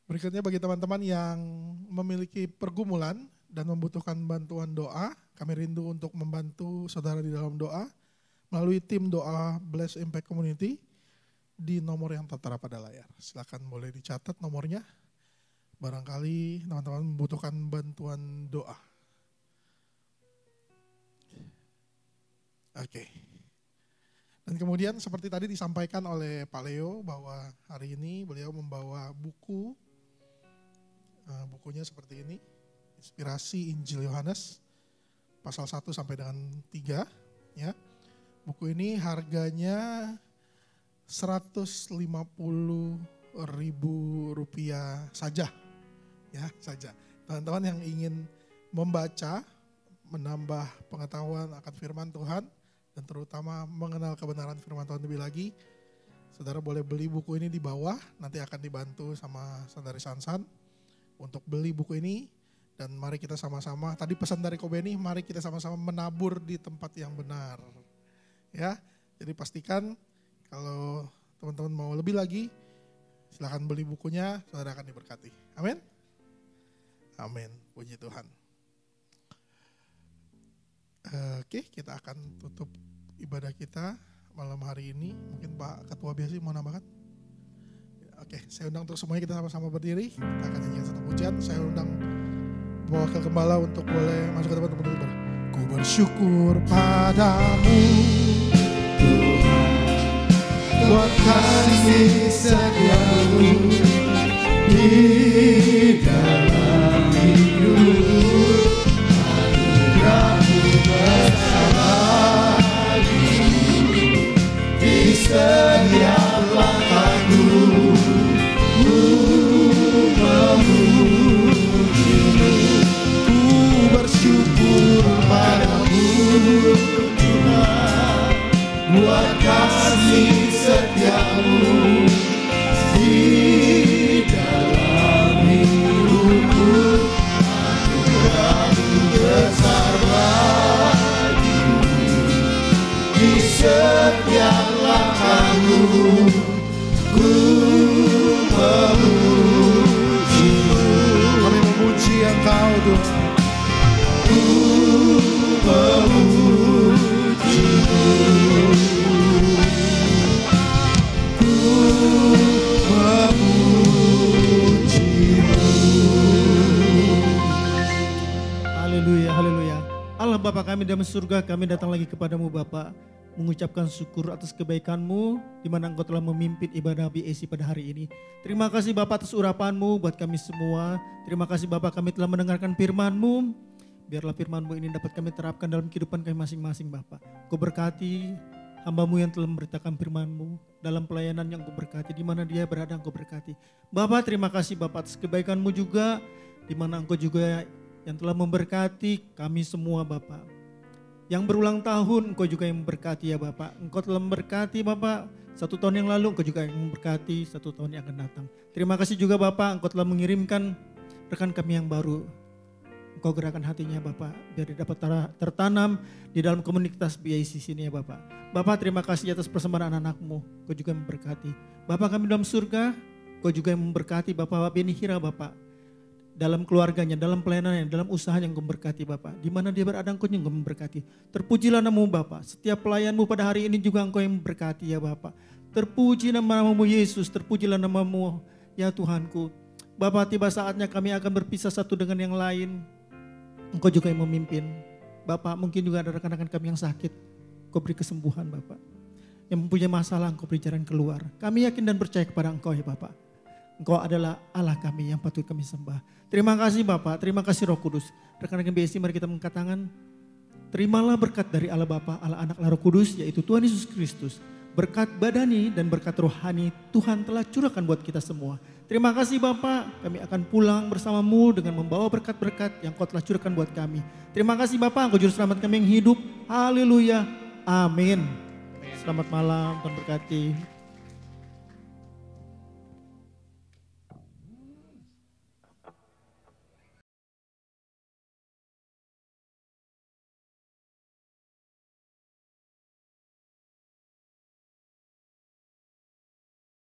Speaker 1: Berikutnya bagi teman-teman yang memiliki pergumulan dan membutuhkan bantuan doa, kami rindu untuk membantu saudara di dalam doa melalui tim doa Bless Impact Community di nomor yang tertera pada layar. Silakan boleh dicatat nomornya. Barangkali teman-teman membutuhkan bantuan doa. Oke. Dan kemudian seperti tadi disampaikan oleh Pak Leo bahwa hari ini beliau membawa buku. Bukunya seperti ini, Inspirasi Injil Yohanes, pasal 1 sampai dengan 3. Ya. Buku ini harganya Rp150.000 saja. Ya, saja. Teman-teman yang ingin membaca, menambah pengetahuan akan firman Tuhan, dan terutama mengenal kebenaran firman Tuhan lebih lagi, saudara boleh beli buku ini di bawah, nanti akan dibantu sama saudari Sansan untuk beli buku ini. Dan mari kita sama-sama, tadi pesan dari Kobeni, mari kita sama-sama menabur di tempat yang benar. Ya, jadi pastikan kalau teman-teman mau lebih lagi, silakan beli bukunya, saudara akan diberkati. Amin. Amin, puji Tuhan. Oke, kita akan tutup ibadah kita malam hari ini. Mungkin Pak Ketua Biasi mau nambahkan? Oke, saya undang untuk semuanya kita sama-sama berdiri. Kita akan nyanyikan satu pujian. Saya undang Wakil Gembala untuk boleh masuk ke tempat ibadah. Ku bersyukur padamu Tuhan, buat kasih setiamu di dalam hidup. Anugerahmu bersama di setiap langkahku. Bersyukur padamu Tuhan, buat kasih setiamu di dalam hidupku. Anugerahmu besar bagiku di setiap langkahku. Ku memujimu, kami memuji Engkau Tuhan.
Speaker 2: Haleluya, haleluya. Allah Bapa kami dalam surga, kami datang lagi kepadamu Bapa, mengucapkan syukur atas kebaikan-Mu di mana Engkau telah memimpin ibadah BAC pada hari ini. Terima kasih Bapa atas urapan-Mu buat kami semua. Terima kasih Bapa kami telah mendengarkan firman-Mu. Biarlah firman-Mu ini dapat kami terapkan dalam kehidupan kami masing-masing Bapa. Kau berkati hamba-Mu yang telah memberitakan firman-Mu dalam pelayanan yang Kau berkati. Di mana dia berada Engkau berkati. Bapa terima kasih Bapa atas kebaikan-Mu juga. Di mana Engkau juga yang telah memberkati kami semua Bapa. Yang berulang tahun Engkau juga yang memberkati ya Bapa. Engkau telah memberkati Bapa 1 tahun yang lalu, Engkau juga yang memberkati 1 tahun yang akan datang. Terima kasih juga Bapa, Engkau telah mengirimkan rekan kami yang baru. Engkau gerakan hatinya Bapa, biar dia dapat tertanam di dalam komunitas BIC sini ya Bapa. Bapa terima kasih atas persembahan anak-Mu, Engkau juga memberkati. Bapa kami dalam surga, Engkau juga yang memberkati Bapak Beni Hira Bapa. Dalam keluarganya, dalam pelayanannya, dalam usahanya Engkau memberkati Bapa. Di mana dia berada Engkau yang memberkati. Terpujilah nama-Mu Bapa. Setiap pelayan-Mu pada hari ini juga Engkau yang memberkati ya Bapa. Terpuji nama-Mu Yesus, terpujilah nama-Mu ya Tuhanku. Bapa, tiba saatnya kami akan berpisah satu dengan yang lain. Engkau juga yang memimpin. Bapak, mungkin juga ada rekan-rekan kami yang sakit. Engkau beri kesembuhan Bapak. Yang mempunyai masalah, Engkau beri jalan keluar. Kami yakin dan percaya kepada Engkau ya Bapak. Engkau adalah Allah kami yang patut kami sembah. Terima kasih Bapak, terima kasih Roh Kudus. Rekan-rekan BSI, mari kita mengangkat tangan. Terimalah berkat dari Allah Bapa, Allah Anak, Allah Roh Kudus, yaitu Tuhan Yesus Kristus. Berkat badani dan berkat rohani Tuhan telah curahkan buat kita semua. Terima kasih Bapak, kami akan pulang bersama-Mu dengan membawa berkat-berkat yang Kau telah curahkan buat kami. Terima kasih Bapak, Engkau juru selamat kami yang hidup. Haleluya, amin. Selamat malam, Tuhan berkati.